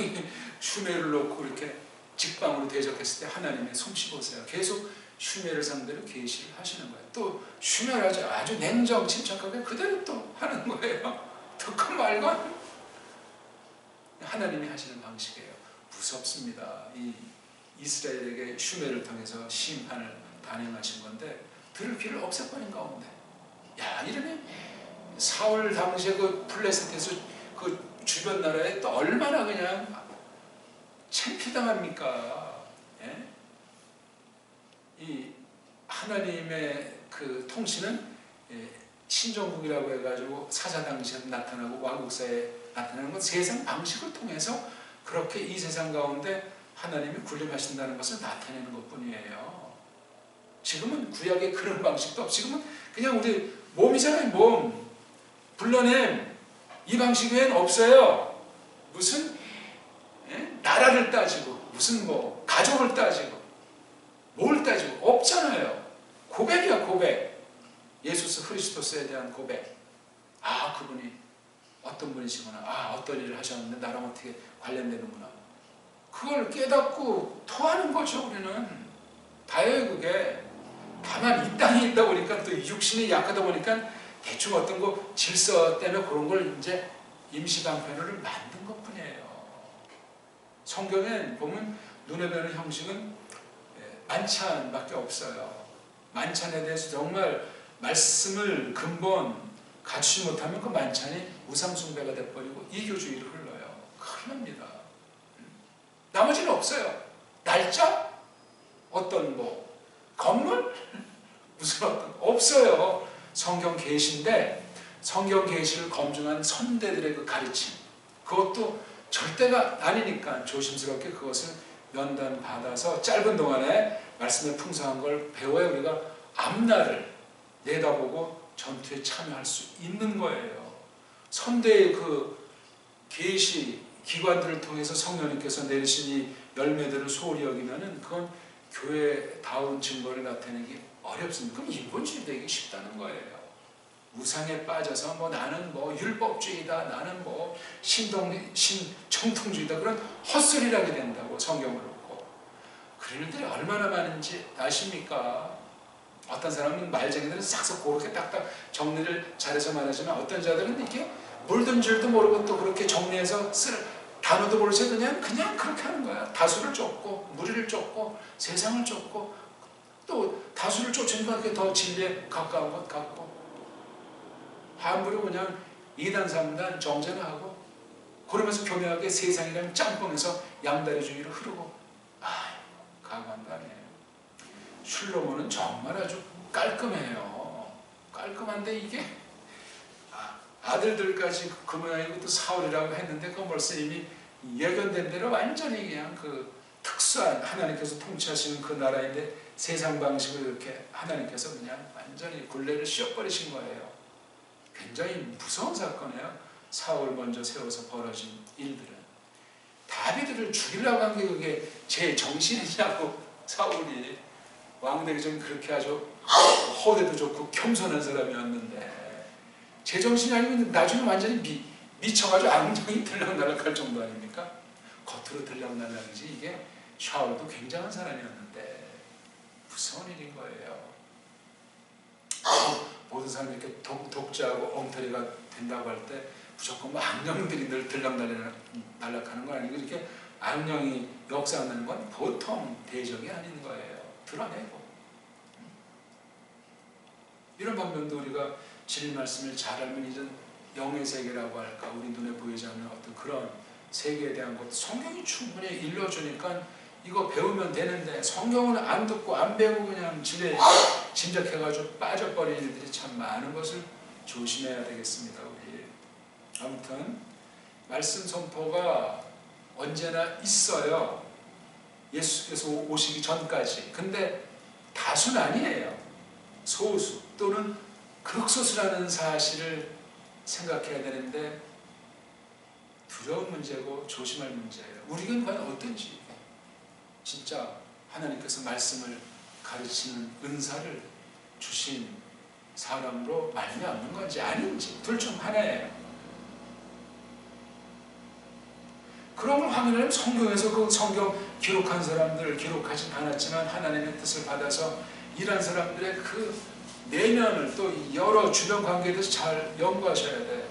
슈메를 놓고 이렇게 직방으로 대적했을 때 하나님의 솜씨 보세요. 계속 슈메를 상대로 계시를 하시는 거예요. 또 슈메를 아주 냉정 침착하게 그대로 또 하는 거예요. 듣고 말고 하나님이 하시는 방식이에요. 무섭습니다. 이 이스라엘에게 슈메를 통해서 심판을 단행하신 건데 들을 귀를 없애버린 가운데 이러면 사울 당시에 그 블레셋에서 그 주변 나라에 또 얼마나 그냥 창피당합니까? 예? 이 하나님의 그 통치는 신정국이라고 해가지고 사사 당시에 나타나고 왕국사에 나타나는 건 세상 방식을 통해서 그렇게 이 세상 가운데 하나님이 군림하신다는 것을 나타내는 것뿐이에요. 지금은 구약에 그런 방식도 없고 지금은 그냥 우리 몸이잖아요. 몸 불러냄 이 방식 외에는 없어요. 무슨 나라를 따지고 무슨 뭐 가족을 따지고 뭘 따지고 없잖아요. 고백이야 고백. 예수 그리스도에 대한 고백. 그분이 어떤 분이시구나. 어떤 일을 하셨는데 나랑 어떻게 관련되는구나. 그걸 깨닫고 토하는 거죠. 우리는 다예요. 그게 다만 이 땅에 있다 보니까 또 육신이 약하다 보니까 대충 어떤 거 질서 때문에 그런 걸 이제 임시방편을 만든 것 뿐이에요. 성경에 보면 눈에 뵈는 형식은 만찬밖에 없어요. 만찬에 대해서 정말 말씀을 근본 갖추지 못하면 그 만찬이 우상숭배가 돼버리고 이교주의로 흘러요. 큰일 납니다. 나머지는 없어요. 날짜? 어떤 뭐 건물? 무슨 어떤 없어요. 성경 계시인데 성경 계시를 검증한 선대들의 그 가르침, 그것도 절대가 아니니까 조심스럽게 그것을 면담받아서 짧은 동안에 말씀의 풍성한 걸 배워야 우리가 앞날을 내다보고 전투에 참여할 수 있는 거예요. 선대의 그 계시 기관들을 통해서 성령님께서 내리신 이 열매들을 소홀히 여기면은 그건 교회다운 증거를 나타내기 어렵습니다. 그럼 인본주의 되기 쉽다는 거예요. 우상에 빠져서 뭐 나는 뭐 율법주의다, 나는 뭐 신정통주의다, 그런 헛소리를 하게 된다고 성경을 놓고. 그런 일들이 얼마나 많은지 아십니까? 어떤 사람은 말쟁이들은 싹싹 그렇게 딱딱 정리를 잘해서 말하지만 어떤 자들은 이렇게 물든 줄도 모르고 또 그렇게 정리해서 쓸 단어도 모르면서 그냥 그렇게 하는 거야. 다수를 쫓고 무리를 쫓고 세상을 쫓고 또 다수를 쫓으니까 그게 더 진리에 가까운 것 같고, 함부로 그냥 2단 3단 정죄나 하고 그러면서 교묘하게 세상이라는 짬뽕에서 양다리주의로 흐르고. 가관다네. 슐로몬은 정말 아주 깔끔해요. 깔끔한데 이게 아들들까지 그 모양이고 또 사울이라고 했는데 그건 벌써 이미 예견된 대로 완전히 그냥 그 특수한 하나님께서 통치하시는 그 나라인데 세상 방식으로 이렇게 하나님께서 그냥 완전히 굴레를 씌워버리신 거예요. 굉장히 무서운 사건이에요. 사울 먼저 세워서 벌어진 일들은. 다비드를 죽이려고 한 게 그게 제 정신이냐고. 사울이 왕되기 전에 그렇게 아주 호대도 좋고 겸손한 사람이었는데 제정신이 아니면 나중에 완전히 미쳐가지고 악령이 들락날락할 정도 아닙니까? 겉으로 들락날락이지 이게 샤울도 굉장한 사람이었는데 무서운 일인 거예요. 모든 사람이 이렇게 독자하고 엉터리가 된다고 할 때 무조건 뭐 악령들이 늘 들락날락하는 거 아니고 이렇게 악령이 역사하는 건 보통 대적이 아닌 거예요. 드러내고. 이런 방면도 우리가 진리 말씀을 잘 알면 이런 영의 세계라고 할까, 우리 눈에 보이지 않는 어떤 그런 세계에 대한 것, 성경이 충분히 일러주니까 이거 배우면 되는데 성경은 안 듣고 안 배우고 그냥 지레 짐작해가지고 빠져버리는 일들이 참 많은 것을 조심해야 되겠습니다. 우리 아무튼 말씀 선포가 언제나 있어요. 예수께서 오시기 전까지. 근데 다수는 아니에요. 소수 또는 극소수라는 사실을 생각해야 되는데 두려운 문제고 조심할 문제예요. 우리가 과연 어떤지, 진짜 하나님께서 말씀을 가르치는 은사를 주신 사람으로 말미암는 건지 아닌지 둘 중 하나예요. 그런 걸 확인하려면 성경에서 그 성경 기록한 사람들, 기록하진 않았지만 하나님의 뜻을 받아서 일한 사람들의 그 내면을 또 여러 주변 관계에 대해서 잘 연구하셔야 돼.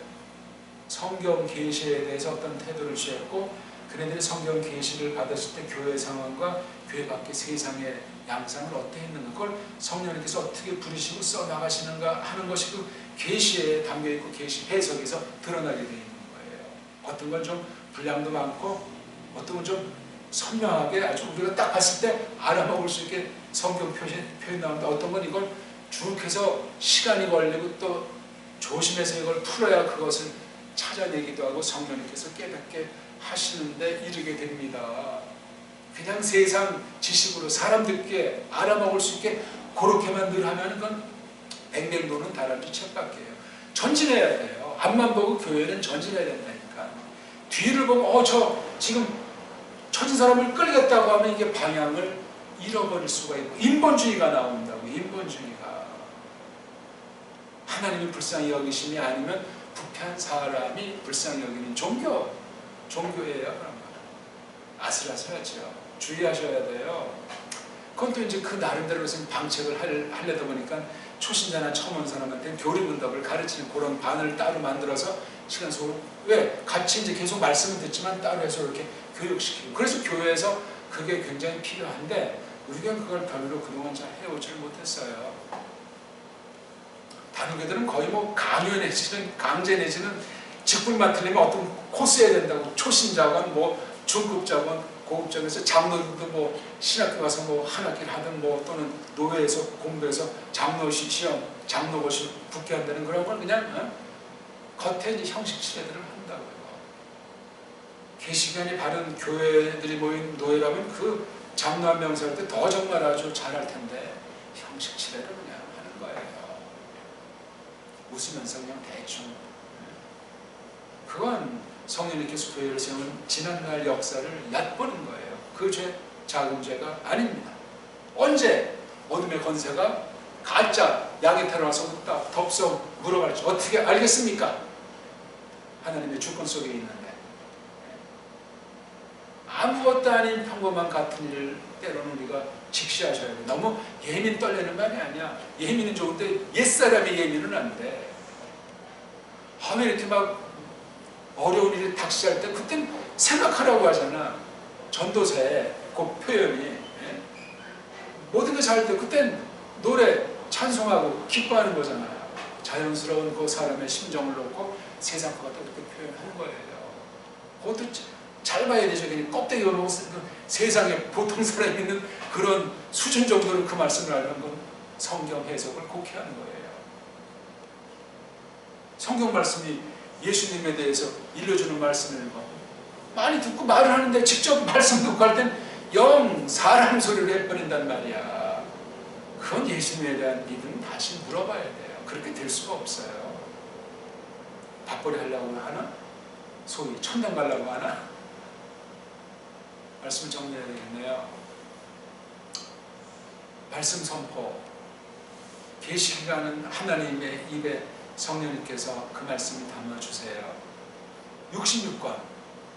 성경 계시에 대해서 어떤 태도를 취했고 그네들이 성경 계시를 받았을 때 교회 상황과 교회 밖의 세상의 양상을 어떻게 했는가, 그걸 성령님께서 어떻게 부리시고 써나가시는가 하는 것이 그 계시에 담겨있고 계시 해석에서 드러나게 되어 있는 거예요. 어떤 건 좀 분량도 많고 어떤 건 좀 선명하게 아주 우리가 딱 봤을 때 알아먹을 수 있게 성경 표현 나온다. 어떤 건 이걸 쭉 해서 시간이 걸리고 또 조심해서 이걸 풀어야 그것을 찾아내기도 하고 성령님께서 깨닫게 하시는데 이르게 됩니다. 그냥 세상 지식으로 사람 듣게 알아먹을 수 있게 그렇게만 늘 하면 그건 백년도는 다람쥐 쳇바퀴예요. 전진해야 돼요. 앞만 보고 교회는 전진해야 된다니까. 뒤를 보면 저 지금 처진 사람을 끌겠다고 하면 이게 방향을 잃어버릴 수가 있고 인본주의가 나온다고. 인본주의가 하나님이 불쌍히 여기심이 아니면 부패한 사람이 불쌍히 여기는 종교예요. 그런 거 아슬아슬하죠. 주의하셔야 돼요. 그건 또 이제 그 나름대로 방책을 하려다 보니까 초신자나 처음 온 사람한테는 교리문답을 가르치는 그런 반을 따로 만들어서 시간 속으로, 왜? 같이 이제 계속 말씀을 듣지만 따로 해서 이렇게 교육시키고. 그래서 교회에서 그게 굉장히 필요한데 우리가 그걸 별로 그동안 잘 해오질 못했어요. 단우교들은 거의 뭐 강요 내지는 강제 내지는 직분 맡으려면 어떤 코스 해야 된다고. 초신자건 뭐 중급자건 고급적에서 장로들도 뭐 신학교 가서 뭐 한 학기를 하든 뭐 또는 노회에서 공부해서 장로시 시험, 장로고시 붙게 한다는 그런 걸 그냥 겉에 이제 형식 치레들을 한다고요. 계시관이 바른 교회들이 모인 노예라면 그 장로 한 명 살 때 더 정말 아주 잘할 텐데 형식 치레를 그냥 하는 거예요. 웃으면서 그냥 대충. 그건 성령님께서 교회를 세운 지난날 역사를 얕보는 거예요. 그 죄, 작은 죄가 아닙니다. 언제 어둠의 권세가 가짜 약의 테러 와서 덥석 물어갈지 어떻게 알겠습니까? 하나님의 주권 속에 있는데 아무것도 아닌 평범한 같은 일을 때로는 우리가 직시하셔야 돼요. 너무 예민 떨리는 말이 아니야. 예민은 좋은데 옛사람의 예민은 안 돼. 왜 이렇게 막 어려운 일이 닥치할 때 그땐 생각하라고 하잖아. 전도서에 그 표현이 모든 게 잘 돼. 그땐 노래 찬송하고 기뻐하는 거잖아요. 자연스러운 그 사람의 심정을 놓고 세상 것 같다 그렇게 표현하는 거예요. 그것도 잘 봐야 되죠. 그냥 껍데기 열고 세상에 보통 사람이 있는 그런 수준 정도로 그 말씀을 알는 건 성경 해석을 곡해 하는 거예요. 성경 말씀이 예수님에 대해서 일러주는 말씀을 많이 듣고 말을 하는데 직접 말씀 듣고 할 땐 영 사람 소리를 해버린단 말이야. 그건 예수님에 대한 믿음 다시 물어봐야 돼요. 그렇게 될 수가 없어요. 밥벌이 하려고 하나? 소위 천당 가려고 하나? 말씀을 정리해야 되겠네요. 말씀 선포, 계시가는 하나님의 입에 성령님께서 그 말씀을 담아주세요. 66권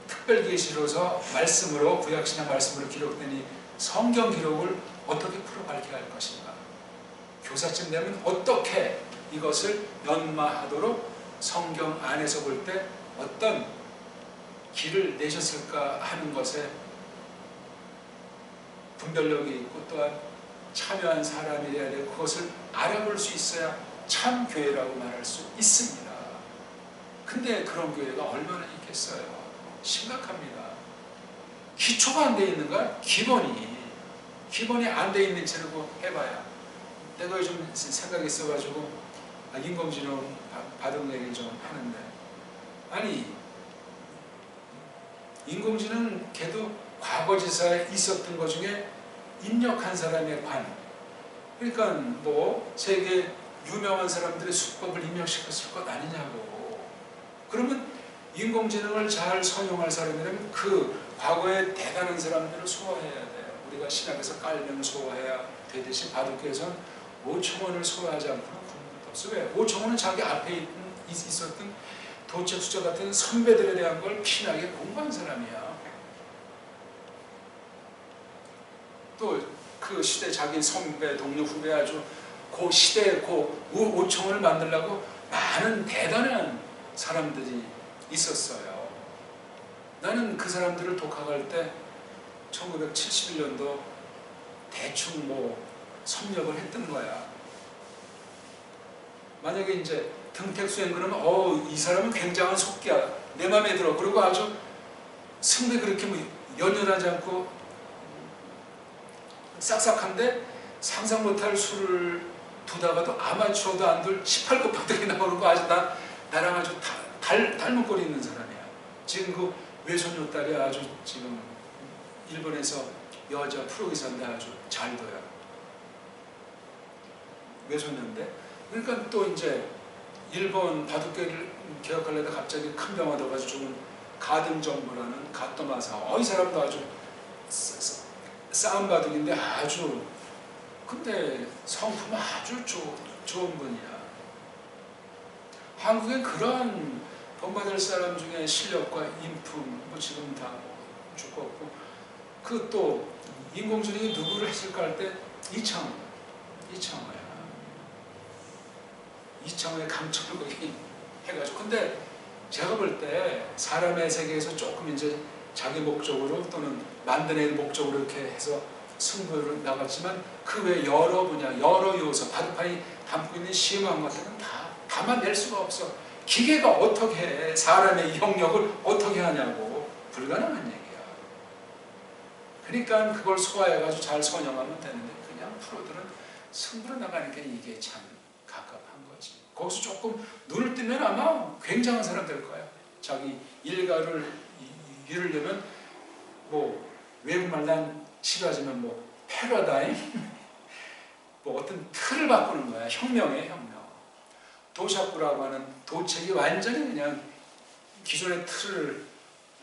특별계시로서 말씀으로 구약신약 말씀으로 기록된 이 성경 기록을 어떻게 풀어 밝혀야 할 것인가, 교사쯤 되면 어떻게 이것을 연마하도록 성경 안에서 볼 때 어떤 길을 내셨을까 하는 것에 분별력이 있고 또한 참여한 사람이어야 되고 그것을 알아볼 수 있어야 참 교회라고 말할 수 있습니다. 근데 그런 교회가 얼마나 있겠어요? 심각합니다. 기초가 안 돼 있는가? 기본이 안 돼 있는 채로 해봐야. 내가 요즘 생각이 있어가지고 인공지능 받은 얘기를 좀 하는데, 아니 인공지능 걔도 과거지사에 있었던 것 중에 입력한 사람의 관, 그러니까 뭐 세계 유명한 사람들의 수법을 입력시켰을 것 아니냐고. 그러면 인공지능을 잘 선용할 사람이라면 그 과거의 대단한 사람들을 소화해야 돼요. 우리가 신학에서 깔명을 소화해야 되듯이 바둑계에서는 5청원을 소화하지 않고는 구분도 없어. 왜? 5청원은 자기 앞에 있었던 도체 수저 같은 선배들에 대한 걸 피나게 공부한 사람이야. 또 그 시대 자기 선배, 동료, 후배 아주 그 시대에 그 5청원을 만들려고 많은 대단한 사람들이 있었어요. 나는 그 사람들을 독학할 때 1971년도 대충 뭐 섭렵을 했던 거야. 만약에 이제 등택수행 그러면 이 사람은 굉장한 속기야. 내 마음에 들어. 그리고 아주 승대 그렇게 뭐 연연하지 않고 싹싹한데 상상 못할 수를 두다가도 아마추어도 안 둘 18급 박대기 나오는 거 아주 나랑 아주 닮은 꼴이 있는 사람이야. 지금 그 외손녀 딸이 아주 지금 일본에서 여자 프로기사인데 아주 잘 둬요. 외손녀인데. 그러니까 또 이제 일본 바둑계를 개혁하려다 갑자기 큰 병 얻어가지고 죽은 가등정부라는 가토마사. 이 사람도 아주 싸움 바둑인데 아주, 근데 성품은 아주 좋은 분이야. 한국에 그런 본받을 사람 중에 실력과 인품, 뭐 지금 다 죽고 없고, 그 또 인공지능이 누구를 했을까 할 때 이창호야. 이창호의 감촉을 거기 해가지고. 근데 제가 볼 때 사람의 세계에서 조금 이제 자기 목적으로 또는 만드는 목적으로 이렇게 해서 승부를 나갔지만 그 외 여러 분야, 여러 요소, 바둑판이 담고 있는 심오한 것들은 다 담아낼 수가 없어. 기계가 어떻게 해? 사람의 이 영역을 어떻게 하냐고. 불가능한 얘기야. 그러니까 그걸 소화해가지고 잘 선영하면 되는데 그냥 프로들은 승부로 나가니까 이게 참 갑갑한 거지. 거기서 조금 눈을 뜨면 아마 굉장한 사람 될 거야. 자기 일가를 이루려면 뭐 외국말 난 싫어하지만 뭐 패러다임 뭐 어떤 틀을 바꾸는 거야. 혁명이에요, 혁명. 도샤쿠라고 하는 도책이 완전히 그냥 기존의 틀을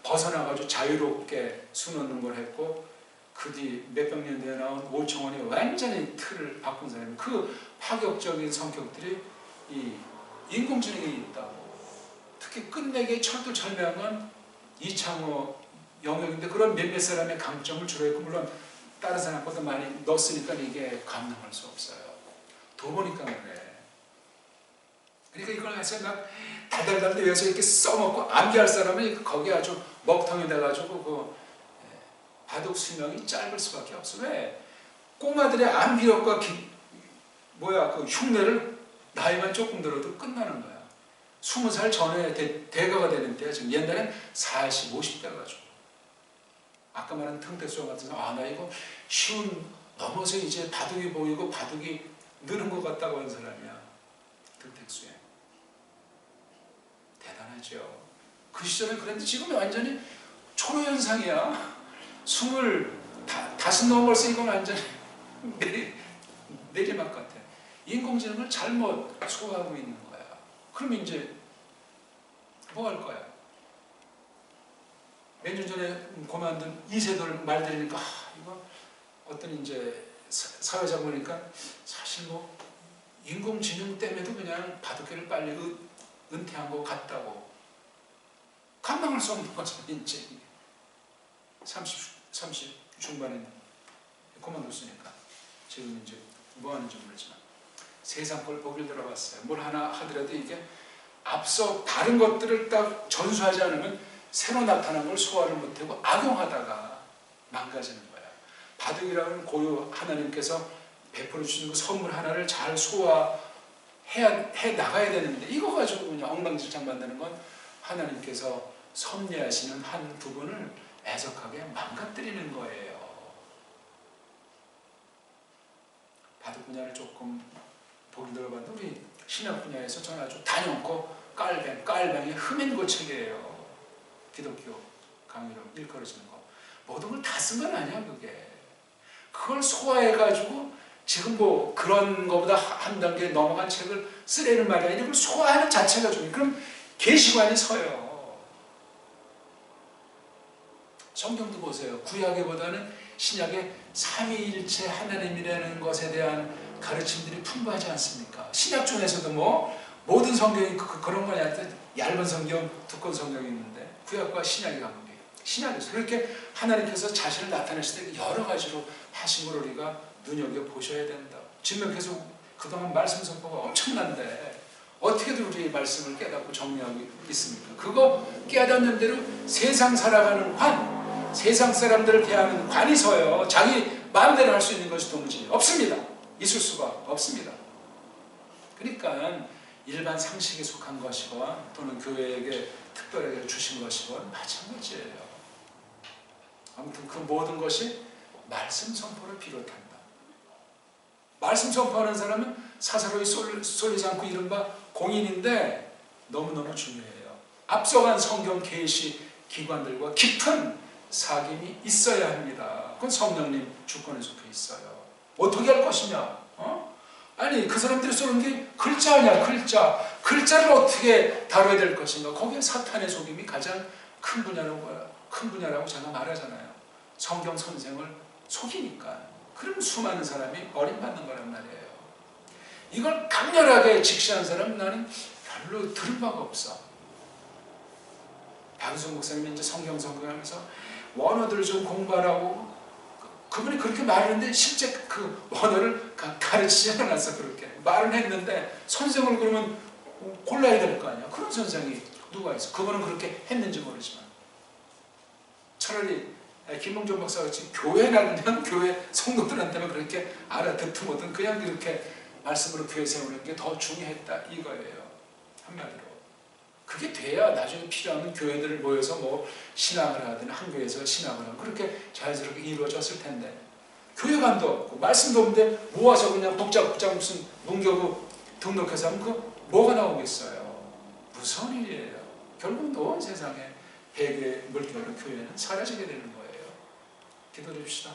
벗어나가지고 자유롭게 수놓는 걸 했고, 그 뒤 몇백 년 뒤에 나온 오청원이 완전히 틀을 바꾼 사람이, 그 파격적인 성격들이 이 인공지능에 있다고. 특히 끝내게 철두철미한 건 이창호 영역인데, 그런 몇몇 사람의 강점을 주로 했고, 물론 다른 사람보다 많이 넣었으니까 이게 감당할 수 없어요. 더 보니까 그래. 그러니까 이걸 해서 막 달달달 외워서 이렇게 써먹고 암기할 사람은 거기 아주 먹통이 돼가지고 그 바둑 수명이 짧을 수밖에 없어. 왜? 꼬마들의 암기력과 그 흉내를 나이만 조금 들어도 끝나는 거야. 20살 전에 대가가 되는 때야. 지금 옛날엔 40, 50대 가지고. 아까 말한 腾택수원 같은 사람, 나 이거 쉬운 넘어서 이제 바둑이 보이고 바둑이 느는 것 같다고 하는 사람이야. 腾택수원. 대단하죠. 그 시절에 그랬는데 지금 완전히 초로현상이야. 25 넘어서 이건 완전히 내리막 같아. 인공지능을 잘못 소화하고 있는 거야. 그럼 이제 뭐 할 거야? 몇 년 전에 그만둔 이세돌 말 들으니까 이거 어떤 이제 사회자 보니까 사실 뭐 인공지능 때문에도 그냥 바둑계를 빨리 은퇴한 것 같다고. 감당할 수 없는 거죠, 이제. 30 중반에 그만뒀으니까. 지금 이제 뭐 하는지 모르지만. 세상 걸 보길 들어봤어요. 뭘 하나 하더라도 이게 앞서 다른 것들을 딱 전수하지 않으면 새로 나타난 걸 소화를 못하고 악용하다가 망가지는 거야. 바둑이라는 고유 하나님께서 베풀어 주시는 그 선물 하나를 잘 소화해 나가야 되는데, 이거 가지고 그냥 엉망진창 만드는 건 하나님께서 섭리하시는 한 두 분을 애석하게 망가뜨리는 거예요. 바둑 분야를 조금 보기 들어봤는데, 우리 신학 분야에서 저는 아주 단연코 깔뱅의 흠인고책이에요. 기독교 강의로 일컬어지는 거. 모든 걸 다 쓴 건 아니야, 그게. 그걸 소화해가지고 지금 뭐 그런 거보다 한 단계 넘어간 책을 쓰려는 말이 아니라 그걸 소화하는 자체가 중요해. 그럼 계시관이 서요. 성경도 보세요. 구약에보다는 신약에 삼위일체 하나님이라는 것에 대한 가르침들이 풍부하지 않습니까? 신약 중에서도 뭐 모든 성경이 그런 건 아니라 얇은 성경, 두꺼운 성경이 있는데, 구약과 신약이 관계해요. 신약에서 그렇게 하나님께서 자신을 나타내실 때 여러 가지로 하신 걸 우리가 눈여겨보셔야 된다. 지금 계속 그동안 말씀 선포가 엄청난데 어떻게든 우리 말씀을 깨닫고 정리하고 있습니까? 그거 깨닫는 대로 세상 살아가는 관, 세상 사람들을 대하는 관이 서요. 자기 마음대로 할 수 있는 것이 도무지 없습니다. 있을 수가 없습니다. 그러니까 일반 상식에 속한 것이건 또는 교회에게 특별하게 주신 것이건 마찬가지예요. 아무튼 그 모든 것이 말씀 선포를 비롯한다. 말씀 선포하는 사람은 사사로이 쏠리지 않고 이른바 공인인데 너무너무 중요해요. 앞서간 성경 계시 기관들과 깊은 사귐이 있어야 합니다. 그건 성령님 주권에 속해 있어요. 어떻게 할 것이냐? 아니 그 사람들이 쏘는 게 글자냐, 글자를 어떻게 다뤄야 될 것인가? 거기에 사탄의 속임이 가장 큰 분야라고 제가 말하잖아요. 성경 선생을 속이니까. 그럼 수많은 사람이 어림받는 거란 말이에요. 이걸 강렬하게 직시한 사람은 나는 별로 들은 바가 없어. 박유성 목사님이 이제 성경 하면서 원어들을 좀 공부하라고 그분이 그렇게 말했는데 실제 그 원어를 가르치지 않았어. 그렇게 말은 했는데 선생을 그러면 골라야 될 거 아니야. 그런 선생이 누가 있어. 그분은 그렇게 했는지 모르지만 차라리 김봉준 박사 같이 교회나 그냥 교회 성도들한테만 그렇게 알아듣든 뭐든 그냥 그렇게 말씀으로 교회 세우는 게 더 중요했다 이거예요. 한마디로. 그게 돼야 나중에 필요하면 교회들을 모여서 뭐 신앙을 하든 한 교회에서 신앙을 하든 그렇게 자연스럽게 이루어졌을 텐데 교회관도 없고 말씀도 없는데 모아서 그냥 복잡복잡 무슨 문교부 등록해서 하면 그 뭐가 나오겠어요? 무서운 일이에요. 결국 온 세상에 배교의 물결로 교회는 사라지게 되는 거예요. 기도해줍시다.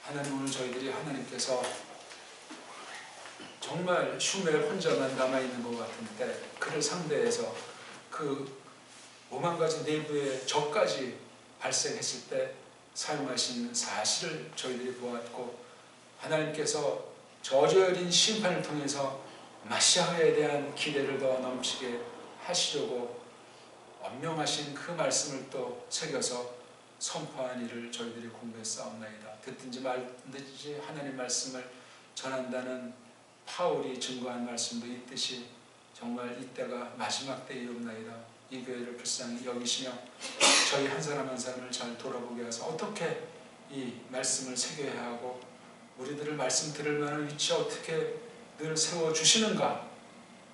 하나님, 오늘 저희들이 하나님께서 정말 슈멜 혼자만 남아있는 것 같은데 그를 상대해서 그 오만 가지 내부의 적까지 발생했을 때 사용하신 사실을 저희들이 보았고, 하나님께서 저주어린 심판을 통해서 마시아에 대한 기대를 더 넘치게 하시려고 엄명하신 그 말씀을 또 새겨서 선포한 일을 저희들이 공부했사옵나이다. 듣든지 말든지 하나님 말씀을 전한다는 파울이 증거한 말씀도 있듯이 정말 이때가 마지막 때이옵나이다. 이 교회를 불쌍히 여기시며 저희 한 사람 한 사람을 잘 돌아보게 하셔서 어떻게 이 말씀을 새겨야 하고 우리들을 말씀 들을 만한 위치에 어떻게 늘 세워주시는가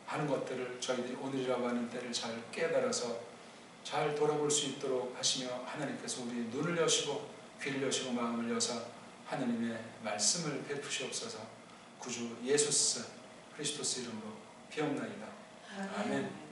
하는 것들을 저희들이 오늘이라고 하는 때를 잘 깨달아서 잘 돌아볼 수 있도록 하시며, 하나님께서 우리 눈을 여시고 귀를 여시고 마음을 여사 하나님의 말씀을 베푸시옵소서. 구주 예수스 그리스도스 이름으로 비옵나이다. 아멘.